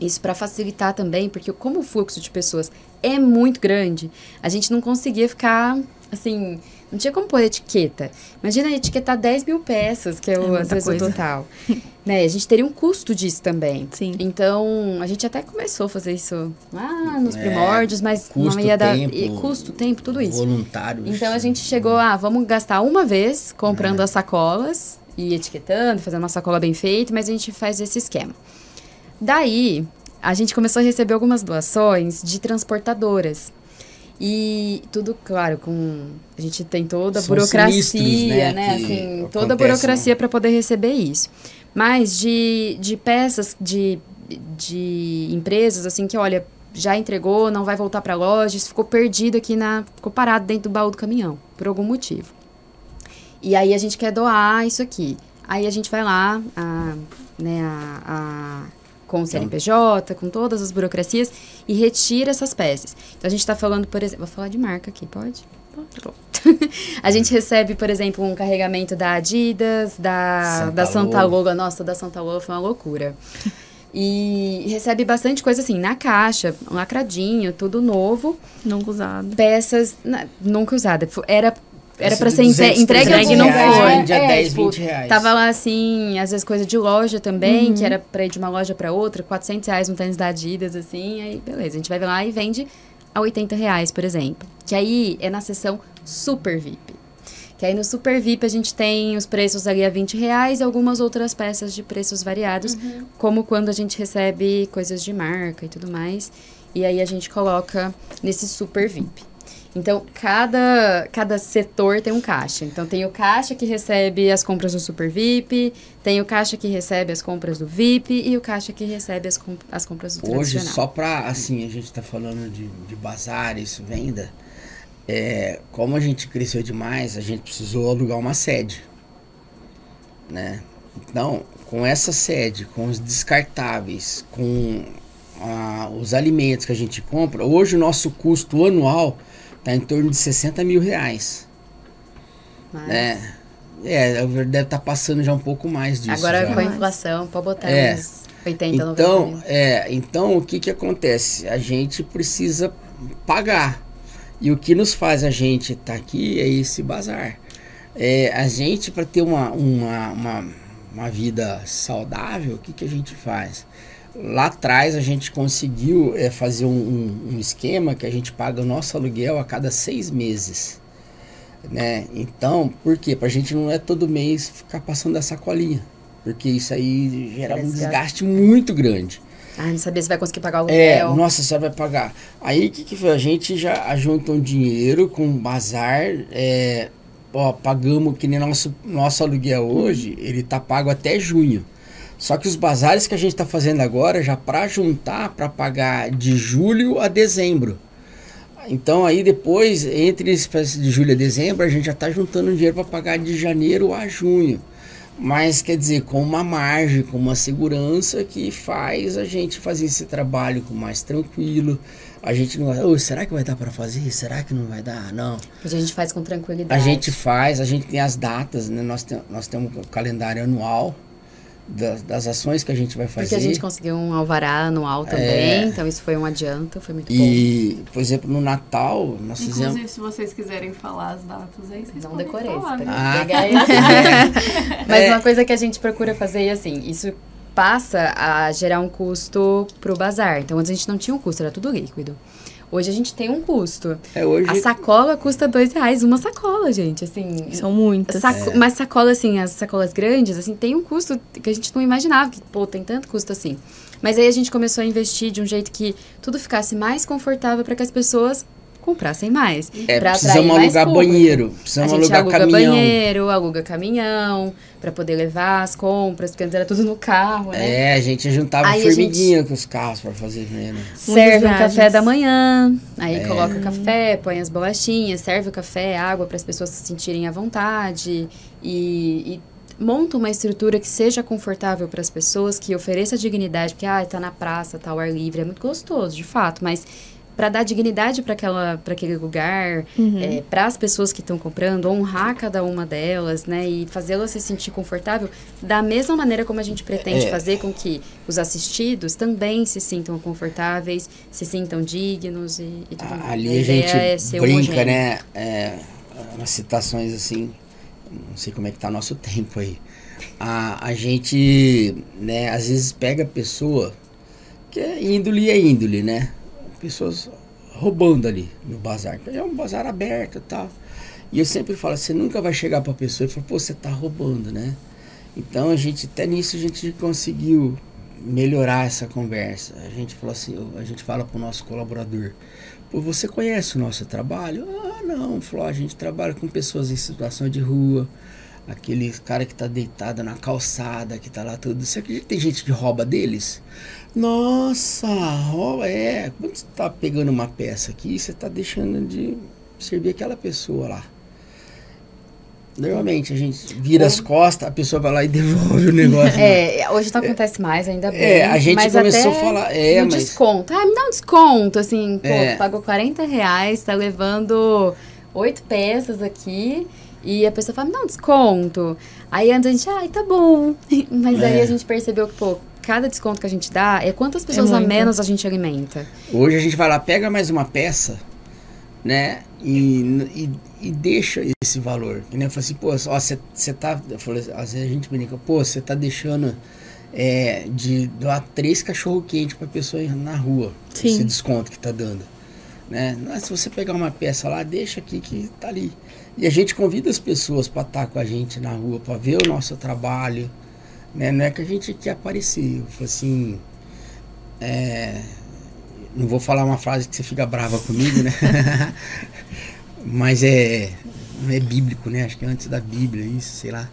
Isso para facilitar também, porque como o fluxo de pessoas é muito grande, a gente não conseguia ficar, assim, não tinha como pôr etiqueta. Imagina etiquetar 10 mil peças, que é às vezes o total. Né? A gente teria um custo disso também. Sim. Então, a gente até começou a fazer isso lá nos primórdios, mas custo, não ia dar... tempo, custo, tempo, tudo isso. Voluntário. Então, a gente chegou vamos gastar uma vez comprando as sacolas e etiquetando, fazendo uma sacola bem feita, mas a gente faz esse esquema. Daí, a gente começou a receber algumas doações de transportadoras. E tudo, claro, a gente tem toda a São burocracia, sinistros, né? que Assim, toda a acontecem, burocracia para poder receber isso. Mas de peças de empresas, assim, que, olha, já entregou, não vai voltar para a loja, isso ficou perdido aqui, ficou parado dentro do baú do caminhão, por algum motivo. E aí a gente quer doar isso aqui. Aí a gente vai lá, com o CNPJ, com todas as burocracias, e retira essas peças. Então, a gente está falando, por exemplo... Vou falar de marca aqui, pode? Pode. A gente recebe, por exemplo, um carregamento da Adidas, da Santa Lola. Nossa, da Santa Lola foi uma loucura. E recebe bastante coisa, assim, na caixa, lacradinho, tudo novo. Nunca usado. Peças, nunca usada. Era pra ser 200, entregue e 300 não reais, foi. vendia 10, 20 reais. Tava lá, assim, às vezes coisa de loja também, que era pra ir de uma loja pra outra, R$400 um tênis da Adidas, assim, aí beleza. A gente vai lá e vende a R$80, por exemplo. Que aí é na seção Super VIP. Que aí no Super VIP a gente tem os preços ali a R$20 e algumas outras peças de preços variados, como quando a gente recebe coisas de marca e tudo mais. E aí a gente coloca nesse Super VIP. Então, cada setor tem um caixa. Então, tem o caixa que recebe as compras do Super VIP, tem o caixa que recebe as compras do VIP e o caixa que recebe as compras do tradicional. Hoje, só para, assim, a gente está falando de bazares, venda, como a gente cresceu demais, a gente precisou alugar uma sede, né? Então, com essa sede, com os descartáveis, com os alimentos que a gente compra, hoje o nosso custo anual está em torno de R$60 mil. Mas... Né? Deve estar passando já um pouco mais disso. Agora já. Com a inflação, pode botar uns 80, 90 mil. Então, o que acontece? A gente precisa pagar. E o que nos faz a gente estar aqui é esse bazar. A gente, para ter uma vida saudável, o que a gente faz? Lá atrás a gente conseguiu fazer um esquema que a gente paga o nosso aluguel a cada 6 meses. Né? Então, por quê? Pra gente não é todo mês ficar passando essa sacolinha. Porque isso aí gera um desgaste muito grande. Não sabia se vai conseguir pagar o aluguel. Nossa, você vai pagar. Aí o que foi? A gente já junta um dinheiro com um bazar. Pagamos que nem nosso aluguel hoje, ele tá pago até junho. Só que os bazares que a gente está fazendo agora, já para juntar, para pagar de julho a dezembro. Então aí depois, entre de julho a dezembro, a gente já está juntando dinheiro para pagar de janeiro a junho. Mas quer dizer, com uma margem, com uma segurança que faz a gente fazer esse trabalho com mais tranquilo. A gente não será que vai dar para fazer? Será que não vai dar? Não. Porque a gente faz com tranquilidade. A gente tem as datas, né? Nós temos o calendário anual das ações que a gente vai fazer. Porque a gente conseguiu um alvará anual também, então isso foi um adianto, foi muito bom. E, por exemplo, no Natal, nós fizemos... Inclusive, se vocês quiserem falar as datas aí, vocês não podem decorei, falar, você né? pode pegar isso. Mas uma coisa que a gente procura fazer é assim, isso passa a gerar um custo pro bazar. Então, antes a gente não tinha um custo, era tudo líquido. Hoje a gente tem um custo. Hoje... A sacola custa R$2, uma sacola, gente, assim... São muitas. Mas sacola, assim, as sacolas grandes, assim, tem um custo que a gente não imaginava, que, tem tanto custo assim. Mas aí a gente começou a investir de um jeito que tudo ficasse mais confortável para que as pessoas comprassem mais. Precisamos alugar banheiro, precisamos alugar caminhão. A gente aluga banheiro, aluga caminhão, para poder levar as compras, porque antes era tudo no carro, né? A gente juntava aí formiguinha com os carros para fazer dinheiro. Serve o café da manhã, aí coloca o café, põe as bolachinhas, serve o café, água para as pessoas se sentirem à vontade e monta uma estrutura que seja confortável para as pessoas, que ofereça dignidade, porque tá na praça, tá ao ar livre, é muito gostoso, de fato, mas para dar dignidade para aquele lugar, para as pessoas que estão comprando, honrar cada uma delas, né? E fazê-las se sentir confortável da mesma maneira como a gente pretende fazer com que os assistidos também se sintam confortáveis, se sintam dignos e tudo mais. Ali a gente brinca, né? Umas citações assim, não sei como é que tá nosso tempo aí. A gente, né, às vezes pega a pessoa que é índole, né? Pessoas roubando ali no bazar. É um bazar aberto e tal. E eu sempre falo, você nunca vai chegar pra pessoa e falar, pô, você tá roubando, né? Então até nisso a gente conseguiu melhorar essa conversa. A gente falou assim, a gente fala pro nosso colaborador, pô, você conhece o nosso trabalho? Ah, não. Falou, a gente trabalha com pessoas em situação de rua, aquele cara que tá deitado na calçada, que tá lá tudo. Você acredita que tem gente que rouba deles? Nossa, quando você tá pegando uma peça aqui, você tá deixando de servir aquela pessoa lá. Normalmente a gente vira as costas, a pessoa vai lá e devolve o negócio. Hoje não acontece mais, ainda bem. A gente mas começou até a falar. no desconto. Me dá um desconto, assim, pô, pagou R$40, tá levando 8 peças aqui. E a pessoa fala, me dá um desconto. Aí antes a gente, tá bom. Mas aí a gente percebeu que, pô, cada desconto que a gente dá é quantas pessoas a menos a gente alimenta. Hoje a gente vai lá, pega mais uma peça, né? E deixa esse valor. E, né, eu falei assim, pô, você tá. Eu falei, às vezes a gente brinca, pô, você tá deixando de doar 3 cachorro-quente pra pessoa ir na rua. Sim. Esse desconto que tá dando. Né? Mas se você pegar uma peça lá, deixa aqui que tá ali. E a gente convida as pessoas para estar com a gente na rua, para ver o nosso trabalho, né? Não é que a gente quer aparecer. Eu falo assim, não vou falar uma frase que você fica brava comigo, né? Mas não é bíblico, né? Acho que é antes da Bíblia, isso, sei lá.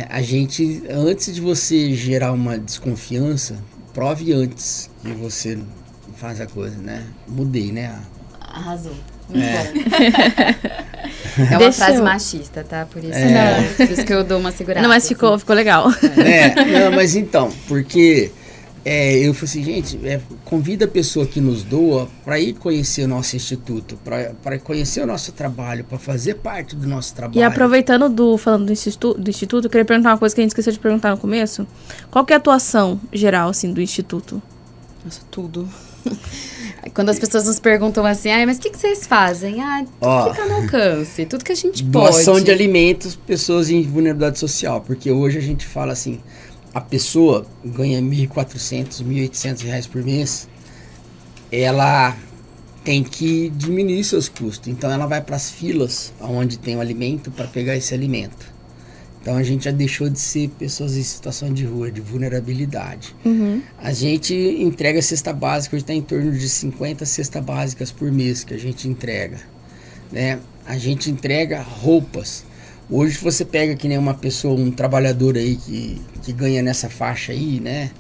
A gente, antes de você gerar uma desconfiança, prove antes que você faz a coisa, né? Mudei, né? Arrasou. Muito bom. É uma frase machista, tá? Por isso, por isso que eu dou uma segurada. Não, mas ficou legal. Não, mas então, porque eu falei assim, gente, convida a pessoa que nos doa para ir conhecer o nosso instituto, para conhecer o nosso trabalho, para fazer parte do nosso trabalho. E aproveitando falando do instituto, eu queria perguntar uma coisa que a gente esqueceu de perguntar no começo. Qual que é a atuação geral, assim, do instituto? Nossa, tudo. Quando as pessoas nos perguntam assim, mas o que vocês fazem? Tudo fica no alcance, tudo que a gente pode. Doação de alimentos, pessoas em vulnerabilidade social, porque hoje a gente fala assim, a pessoa ganha R$1.400, R$1.800 por mês, ela tem que diminuir seus custos, então ela vai para as filas onde tem o alimento para pegar esse alimento. Então a gente já deixou de ser pessoas em situação de rua, de vulnerabilidade. A gente entrega cesta básica, hoje está em torno de 50 cestas básicas por mês que a gente entrega, né? A gente entrega roupas. Hoje você pega que nem uma pessoa, um trabalhador aí que ganha nessa faixa aí, né?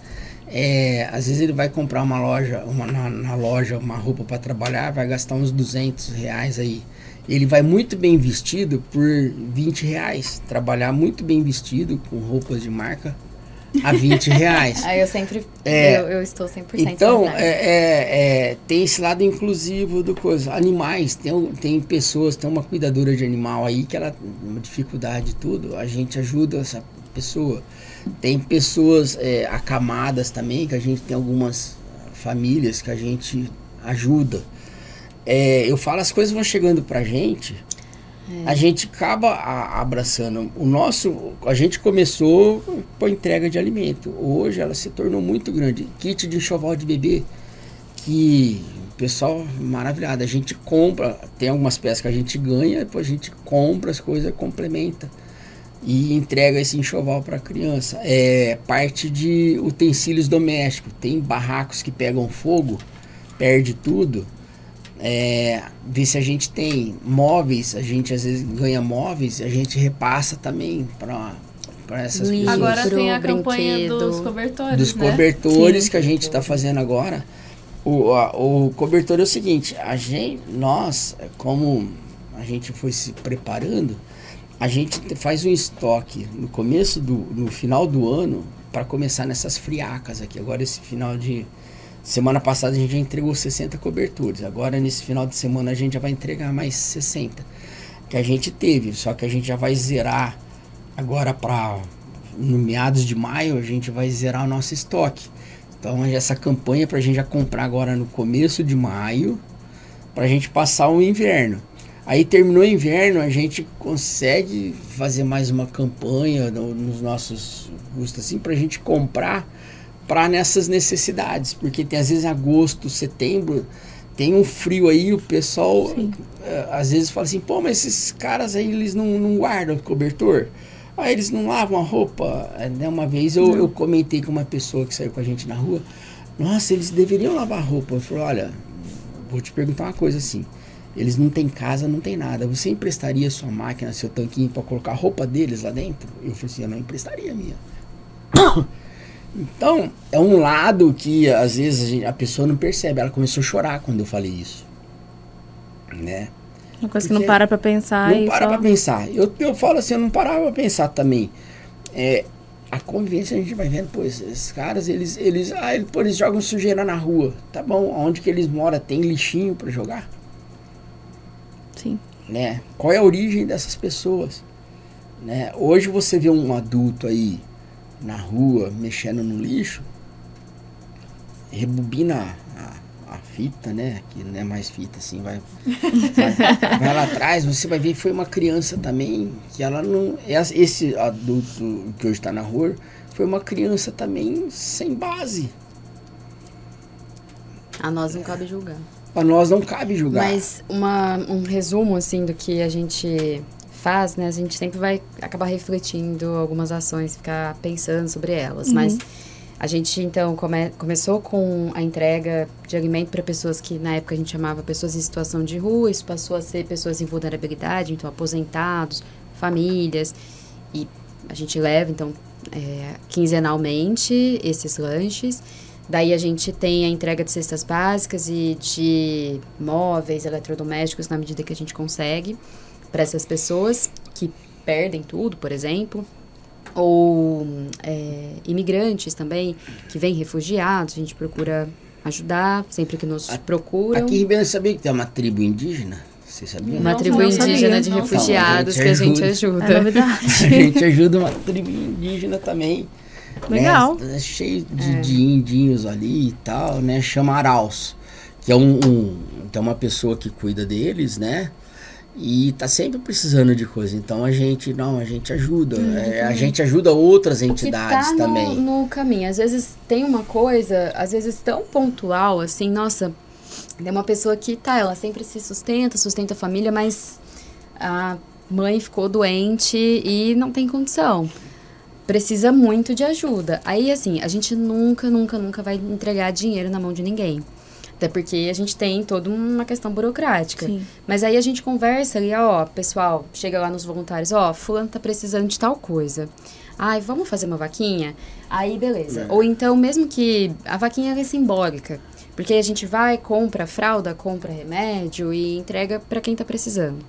Às vezes ele vai comprar na loja uma roupa para trabalhar, vai gastar uns R$200 aí. Ele vai muito bem vestido por R$20. Trabalhar muito bem vestido, com roupas de marca, a R$20. Aí eu sempre, eu estou 100%. Então, tem esse lado inclusivo do coisa. Animais, tem pessoas, tem uma cuidadora de animal aí que ela tem uma dificuldade e tudo, a gente ajuda essa pessoa. Tem pessoas acamadas também, que a gente tem algumas famílias que a gente ajuda. Eu falo, as coisas vão chegando pra gente, a gente acaba abraçando. A gente começou com a entrega de alimento. Hoje ela se tornou muito grande. Kit de enxoval de bebê, que o pessoal maravilhado. A gente compra, tem algumas peças que a gente ganha, depois a gente compra as coisas, complementa e entrega esse enxoval para a criança. Parte de utensílios domésticos. Tem barracos que pegam fogo, perde tudo. Ver se a gente tem móveis, a gente às vezes ganha móveis, a gente repassa também para essas pessoas. Agora tem a campanha dos cobertores, dos né? cobertores. Sim. Que a gente está fazendo agora. O cobertor é o seguinte, nós, como a gente foi se preparando, a gente faz um estoque no final do ano para começar nessas friacas aqui. Agora esse final de Semana passada a gente já entregou 60 cobertores. Agora, nesse final de semana, a gente já vai entregar mais 60 que a gente teve. Só que a gente já vai zerar agora no meados de maio, a gente vai zerar o nosso estoque. Então, essa campanha pra gente já comprar agora no começo de maio, pra gente passar o inverno. Aí terminou o inverno, a gente consegue fazer mais uma campanha nos nossos custos assim, pra gente comprar para nessas necessidades, porque tem às vezes agosto, setembro, tem um frio aí, o pessoal às vezes fala assim, pô, mas esses caras aí, eles não guardam o cobertor, aí eles não lavam a roupa, né? Uma vez eu comentei com uma pessoa que saiu com a gente na rua, nossa, eles deveriam lavar a roupa. Eu falei, olha, vou te perguntar uma coisa assim, eles não têm casa, não tem nada, você emprestaria sua máquina, seu tanquinho para colocar a roupa deles lá dentro? Eu falei assim, eu não emprestaria a minha. Então, é um lado que às vezes a pessoa não percebe. Ela começou a chorar quando eu falei isso, né? Uma coisa que não para pra pensar. Não para pra pensar. Eu falo assim, eu não parava pra pensar também. A convivência a gente vai vendo, pô, esses caras, eles jogam sujeira na rua. Tá bom, onde que eles moram tem lixinho pra jogar? Sim. Né? Qual é a origem dessas pessoas? Né? Hoje você vê um adulto aí na rua, mexendo no lixo, rebobina a fita, né? Que não é mais fita, assim, vai lá atrás, você vai ver que foi uma criança também, que ela não... Esse adulto que hoje está na rua, foi uma criança também sem base. A nós não cabe julgar. A nós não cabe julgar. Mas um resumo, assim, do que a gente faz, né? A gente sempre vai acabar refletindo algumas ações, ficar pensando sobre elas. Mas a gente, então, começou com a entrega de alimento para pessoas que, na época, a gente chamava pessoas em situação de rua. Isso passou a ser pessoas em vulnerabilidade, então, aposentados, famílias. E a gente leva, então, quinzenalmente esses lanches. Daí a gente tem a entrega de cestas básicas e de móveis, eletrodomésticos, na medida que a gente consegue, para essas pessoas que perdem tudo, por exemplo, ou imigrantes também, que vêm refugiados, a gente procura ajudar sempre que nos procuram. Aqui em Ribeirão, sabia que tem uma tribo indígena? Você sabia? Uma tribo indígena de refugiados que a gente ajuda. É novidade. A gente ajuda uma tribo indígena também. Legal. Né? Cheio de indinhos ali e tal, né? Chama Araus, que é tem uma pessoa que cuida deles, né? E tá sempre precisando de coisa. Então a gente ajuda. A gente ajuda outras entidades também. No caminho. Às vezes tem uma coisa, às vezes tão pontual, assim, nossa, tem uma pessoa que ela sempre se sustenta a família, mas a mãe ficou doente e não tem condição. Precisa muito de ajuda. Aí, assim, a gente nunca vai entregar dinheiro na mão de ninguém. Até porque a gente tem toda uma questão burocrática. Sim. Mas aí a gente conversa ali, pessoal, chega lá nos voluntários, fulano tá precisando de tal coisa. Ai, vamos fazer uma vaquinha? Aí, beleza. Ou então, mesmo que a vaquinha é simbólica, porque a gente vai, compra fralda, compra remédio e entrega para quem tá precisando.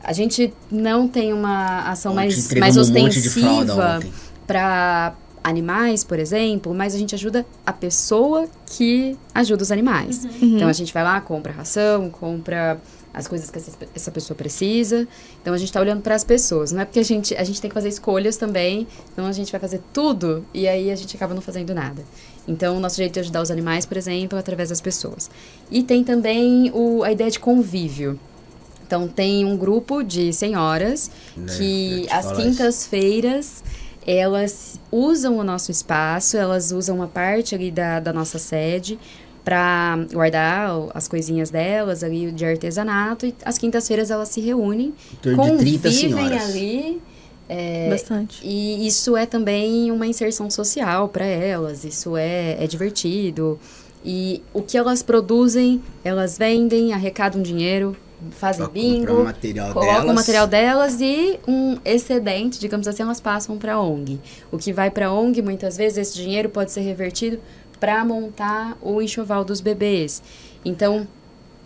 A gente não tem uma ação mais ostensiva para animais, por exemplo, mas a gente ajuda a pessoa que ajuda os animais. Então, a gente vai lá, compra ração, compra as coisas que essa pessoa precisa. Então, a gente tá olhando para as pessoas. Não é porque a gente tem que fazer escolhas também, então a gente vai fazer tudo e aí a gente acaba não fazendo nada. Então, o nosso jeito de ajudar os animais, por exemplo, é através das pessoas. E tem também a ideia de convívio. Então, tem um grupo de senhoras que às quintas-feiras elas usam o nosso espaço, elas usam uma parte ali da nossa sede para guardar as coisinhas delas ali de artesanato, e às quintas-feiras elas se reúnem, convivem ali. Bastante. E isso é também uma inserção social para elas, isso é divertido. E o que elas produzem, elas vendem, arrecadam dinheiro, fazem bingo, colocam o material delas e um excedente, digamos assim, elas passam para a ONG. O que vai para a ONG, muitas vezes, esse dinheiro pode ser revertido para montar o enxoval dos bebês. Então,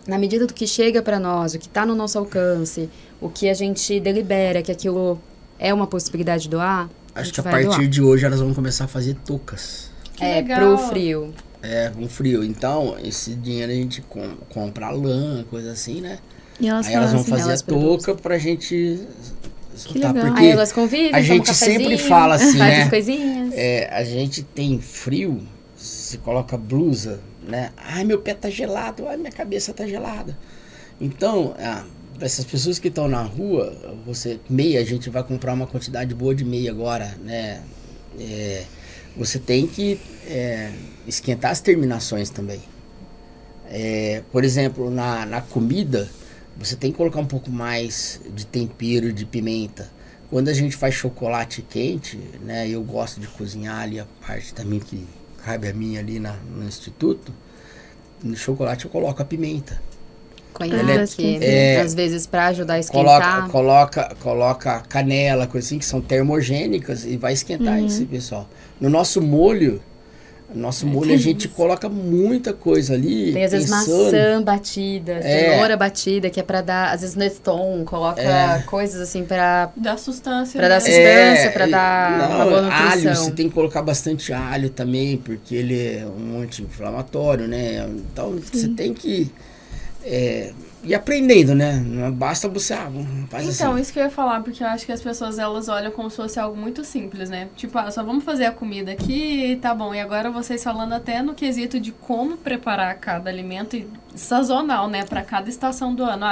na medida do que chega para nós, o que está no nosso alcance, o que a gente delibera que aquilo é uma possibilidade de doar, acho que a partir de hoje elas vão começar a fazer toucas. Pro frio. com frio. Então, esse dinheiro a gente compra lã, coisa assim, né? E elas Aí elas vão fazem, fazer a elas touca pra gente soltar. legal. Porque Aí elas convidam, a toma um gente cafezinho, sempre fala assim, faz né? as coisinhas. A gente tem frio, se coloca blusa, né? Ai, meu pé tá gelado, ai, minha cabeça tá gelada. Então, essas pessoas que estão na rua, meia, a gente vai comprar uma quantidade boa de meia agora, né? Você tem que esquentar as terminações também. Por exemplo, na comida, você tem que colocar um pouco mais de tempero, de pimenta. Quando a gente faz chocolate quente, né? Eu gosto de cozinhar ali a parte também que cabe a mim ali no instituto. No chocolate eu coloco a pimenta. Conhaque, às vezes para ajudar a esquentar. Coloca canela, coisa assim, que são termogênicas e vai esquentar isso, pessoal. No nosso molho, a gente coloca muita coisa ali. Tem às vezes maçã batida, cenoura batida, que é pra dar, às vezes Neston, coloca coisas assim pra dar sustância. Pra dar sustância, pra dar uma boa nutrição. Alho, você tem que colocar bastante alho também, porque ele é um anti-inflamatório, né? Então, você tem que ir aprendendo, né? Não basta você, faz então, assim. isso que eu ia falar, porque eu acho que as pessoas, elas olham como se fosse algo muito simples, né? Tipo, só vamos fazer a comida aqui, tá bom. E agora vocês falando até no quesito de como preparar cada alimento e sazonal, né? Pra cada estação do ano.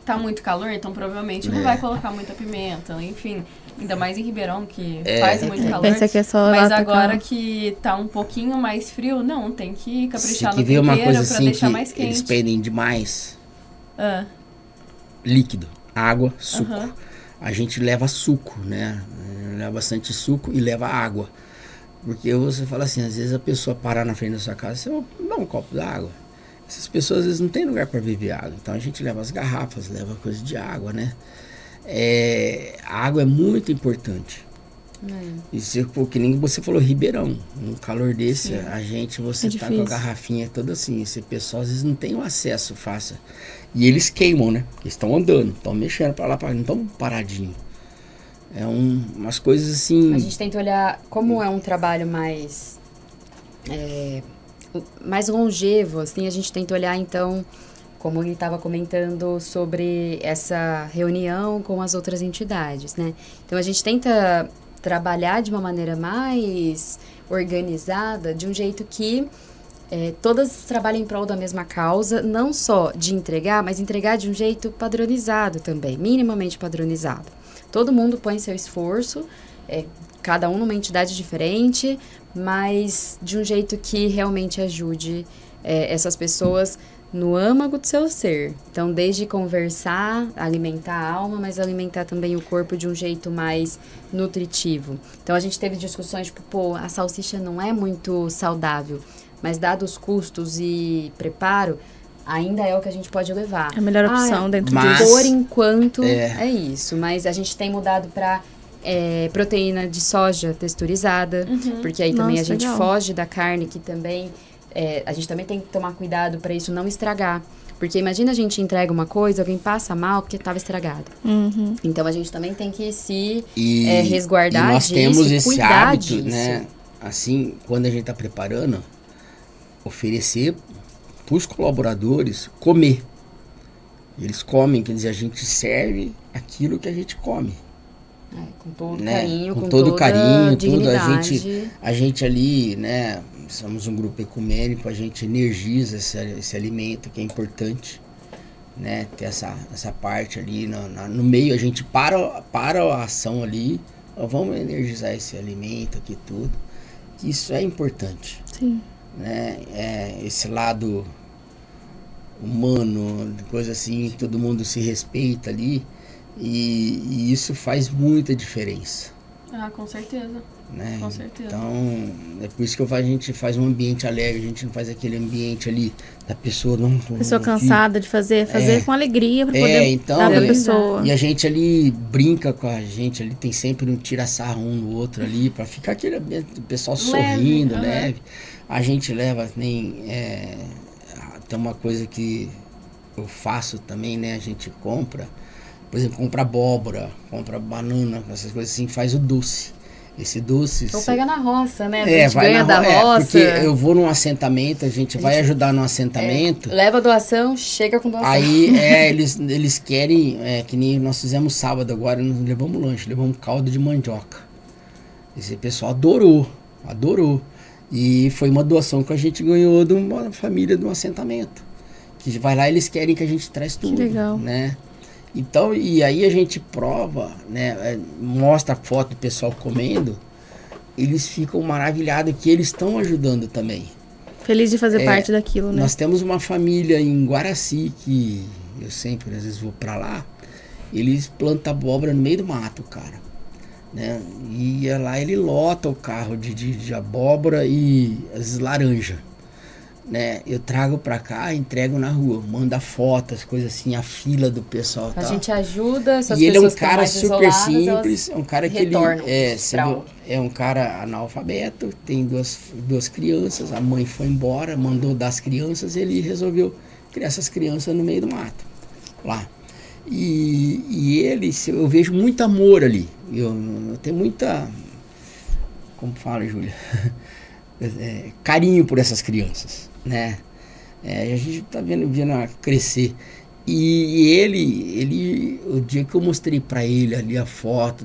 Tá muito calor, então provavelmente não vai colocar muita pimenta, enfim. Ainda mais em Ribeirão, que faz muito calor. Pensa que é só mas lá agora que tá um pouquinho mais frio, não, tem que caprichar no ver tempero uma coisa pra assim deixar que mais quente. eles pedem demais. Líquido, água, suco. A gente leva suco, né? Leva bastante suco e leva água. Porque você fala assim, às vezes a pessoa parar na frente da sua casa, você dá um copo d'água. Essas pessoas às vezes não tem lugar para beber água. Então a gente leva as garrafas, leva coisa de água, né? A água é muito importante. E que nem você falou, Ribeirão, um calor desse, você tá com a garrafinha toda assim, esse pessoal às vezes não tem o acesso fácil. E eles queimam, né? Eles estão andando, estão mexendo pra lá, não estão paradinhos. Umas coisas assim... A gente tenta olhar como é um trabalho mais longevo, assim, a gente tenta olhar então, como ele estava comentando sobre essa reunião com as outras entidades, né? Então a gente tenta trabalhar de uma maneira mais organizada, de um jeito que todas trabalhem em prol da mesma causa, não só de entregar, mas entregar de um jeito padronizado também, minimamente padronizado. Todo mundo põe seu esforço, cada um numa entidade diferente, mas de um jeito que realmente ajude essas pessoas no âmago do seu ser. Então, desde conversar, alimentar a alma, mas alimentar também o corpo de um jeito mais nutritivo. Então, a gente teve discussões, tipo, a salsicha não é muito saudável, mas dados os custos e preparo, ainda é o que a gente pode levar. É a melhor opção dentro disso. Por enquanto, é isso. Mas a gente tem mudado para proteína de soja texturizada, porque aí também a gente foge da carne, que também... a gente também tem que tomar cuidado para isso não estragar. Porque imagina a gente entrega uma coisa, alguém passa mal porque estava estragado. Então a gente também tem que se resguardar disso. E nós temos esse hábito, disso, né? Assim, quando a gente está preparando, oferecer para os colaboradores comer. Eles comem, quer dizer, a gente serve aquilo que a gente come. Com todo carinho, com todo carinho, tudo. Dignidade. A gente ali, né? Somos um grupo ecumênico, a gente energiza esse alimento que é importante, né? Ter essa parte ali no meio, a gente para a ação ali, vamos energizar esse alimento aqui tudo. Isso é importante. Sim. Né? Esse lado humano, coisa assim, todo mundo se respeita ali e isso faz muita diferença. Com certeza. Né? Com certeza. Então, é por isso que a gente faz um ambiente alegre, a gente não faz aquele ambiente ali da pessoa cansada de fazer com alegria para poder dar pra pessoa. E a gente ali brinca com a gente, ali tem sempre um tira-sarro um no outro ali, para ficar aquele ambiente, o pessoal sorrindo, leve. A gente leva, tem uma coisa que eu faço também, né? A gente compra, por exemplo, compra abóbora, compra banana, essas coisas assim, faz o doce. esse doce. Ou pega na roça, né? A É, gente vai ganha na da roça. roça. Porque eu vou num assentamento, a gente vai ajudar no assentamento. Leva a doação, chega com doação. Aí, eles querem, que nem nós fizemos sábado agora, nós levamos lanche, levamos caldo de mandioca. Esse pessoal adorou. E foi uma doação que a gente ganhou de uma família de um assentamento. Que vai lá, eles querem que a gente traz tudo. Que legal. Né? Então, e aí a gente prova, né? Mostra a foto do pessoal comendo, eles ficam maravilhados que eles estão ajudando também. Feliz de fazer parte daquilo, né? Nós temos uma família em Guaraci, que eu sempre, às vezes, vou pra lá. Eles plantam abóbora no meio do mato, cara. Né? E lá ele lota o carro de abóbora e as laranjas. Né? Eu trago pra cá, entrego na rua, mando a foto, as coisas assim, a fila do pessoal. A gente ajuda essas e ele é um pessoas que estão cara mais super isoladas, simples, é um cara que ele retornam é um cara analfabeto, tem duas crianças, a mãe foi embora, mandou dar as crianças, ele resolveu criar essas crianças no meio do mato, lá. E ele, eu vejo muito amor ali, eu tenho muita, como fala, Júlia, carinho por essas crianças, né? A gente tá vendo crescer. E ele, o dia que eu mostrei pra ele ali a foto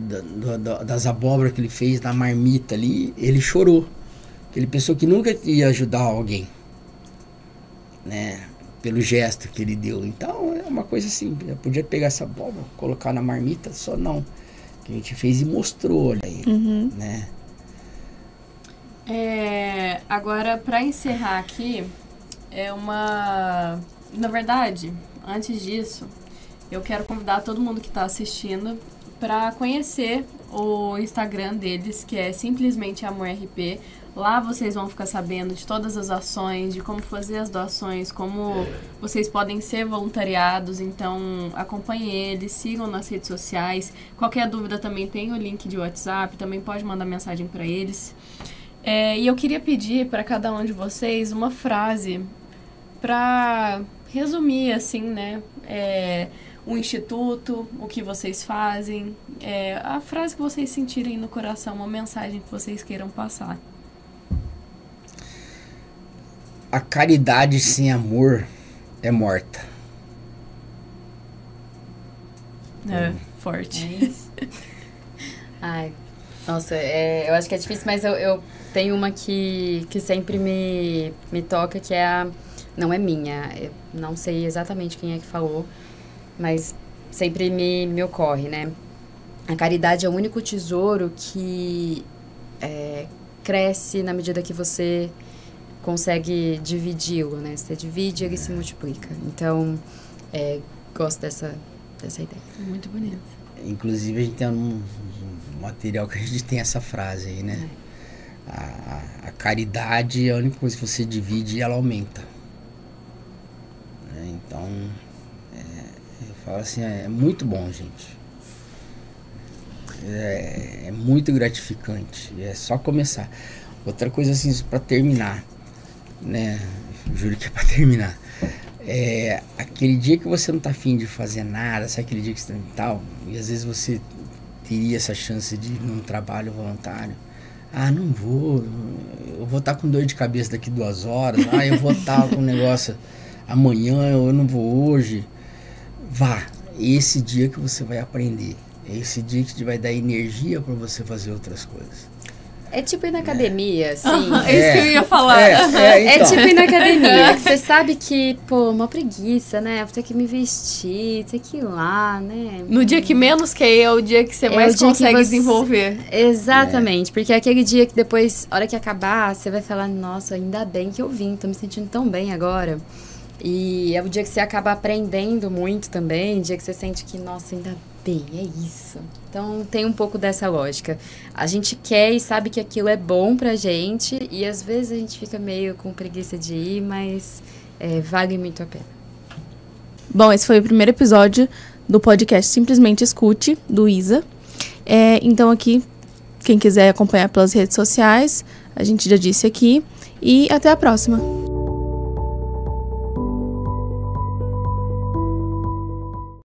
das abóboras que ele fez na marmita ali, ele chorou. Ele pensou que nunca ia ajudar alguém, né? Pelo gesto que ele deu. Então é uma coisa assim, eu podia pegar essa abóbora, colocar na marmita, só não. Que a gente fez e mostrou, olha aí, né? Agora, para encerrar aqui, na verdade, antes disso, eu quero convidar todo mundo que está assistindo para conhecer o Instagram deles, que é Simplesmente Amor RP. Lá vocês vão ficar sabendo de todas as ações, de como fazer as doações, como vocês podem ser voluntariados. Então, acompanhem eles, sigam nas redes sociais. Qualquer dúvida também tem o link de WhatsApp, também pode mandar mensagem para eles. E eu queria pedir para cada um de vocês uma frase para resumir, assim, né, o Instituto, o que vocês fazem, a frase que vocês sentirem no coração, uma mensagem que vocês queiram passar. A caridade sem amor é morta. Forte. É isso. Ai, nossa, eu acho que é difícil, mas eu tenho uma que sempre me toca, que não é minha. Eu não sei exatamente quem é que falou, mas sempre me ocorre, né? A caridade é o único tesouro que cresce na medida que você consegue dividi-lo, né? Você divide, ele se multiplica. Então, gosto dessa ideia. Muito bonito. Inclusive, a gente tem um material que a gente tem essa frase aí, né? A caridade é a única coisa que você divide e ela aumenta. Então, eu falo assim, é muito bom, gente. É muito gratificante. É só começar. Outra coisa assim, para terminar, né? Juro que é para terminar. Aquele dia que você não tá afim de fazer nada, sabe aquele dia que você tá tal, e às vezes você teria essa chance de ir num trabalho voluntário. Não vou, eu vou estar com dor de cabeça daqui 2 horas, eu vou estar com um negócio amanhã, eu não vou hoje. Vá, esse dia que você vai aprender, é esse dia que te vai dar energia para você fazer outras coisas. É tipo ir na academia, assim. É isso que eu ia falar. Então. É tipo ir na academia, que você sabe que, uma preguiça, né? Vou ter que me vestir, ter que ir lá, né? No dia que menos quer é o dia que você mais consegue desenvolver. Exatamente, porque é aquele dia que depois, a hora que acabar, você vai falar, nossa, ainda bem que eu vim, tô me sentindo tão bem agora. E é o dia que você acaba aprendendo muito também, dia que você sente que, nossa, ainda bem, é isso. Então, tem um pouco dessa lógica. A gente quer e sabe que aquilo é bom pra gente, e às vezes a gente fica meio com preguiça de ir, mas vale muito a pena. Bom, esse foi o primeiro episódio do podcast Simplesmente Escute, do Isa. Então, aqui, quem quiser acompanhar pelas redes sociais, a gente já disse aqui, e até a próxima.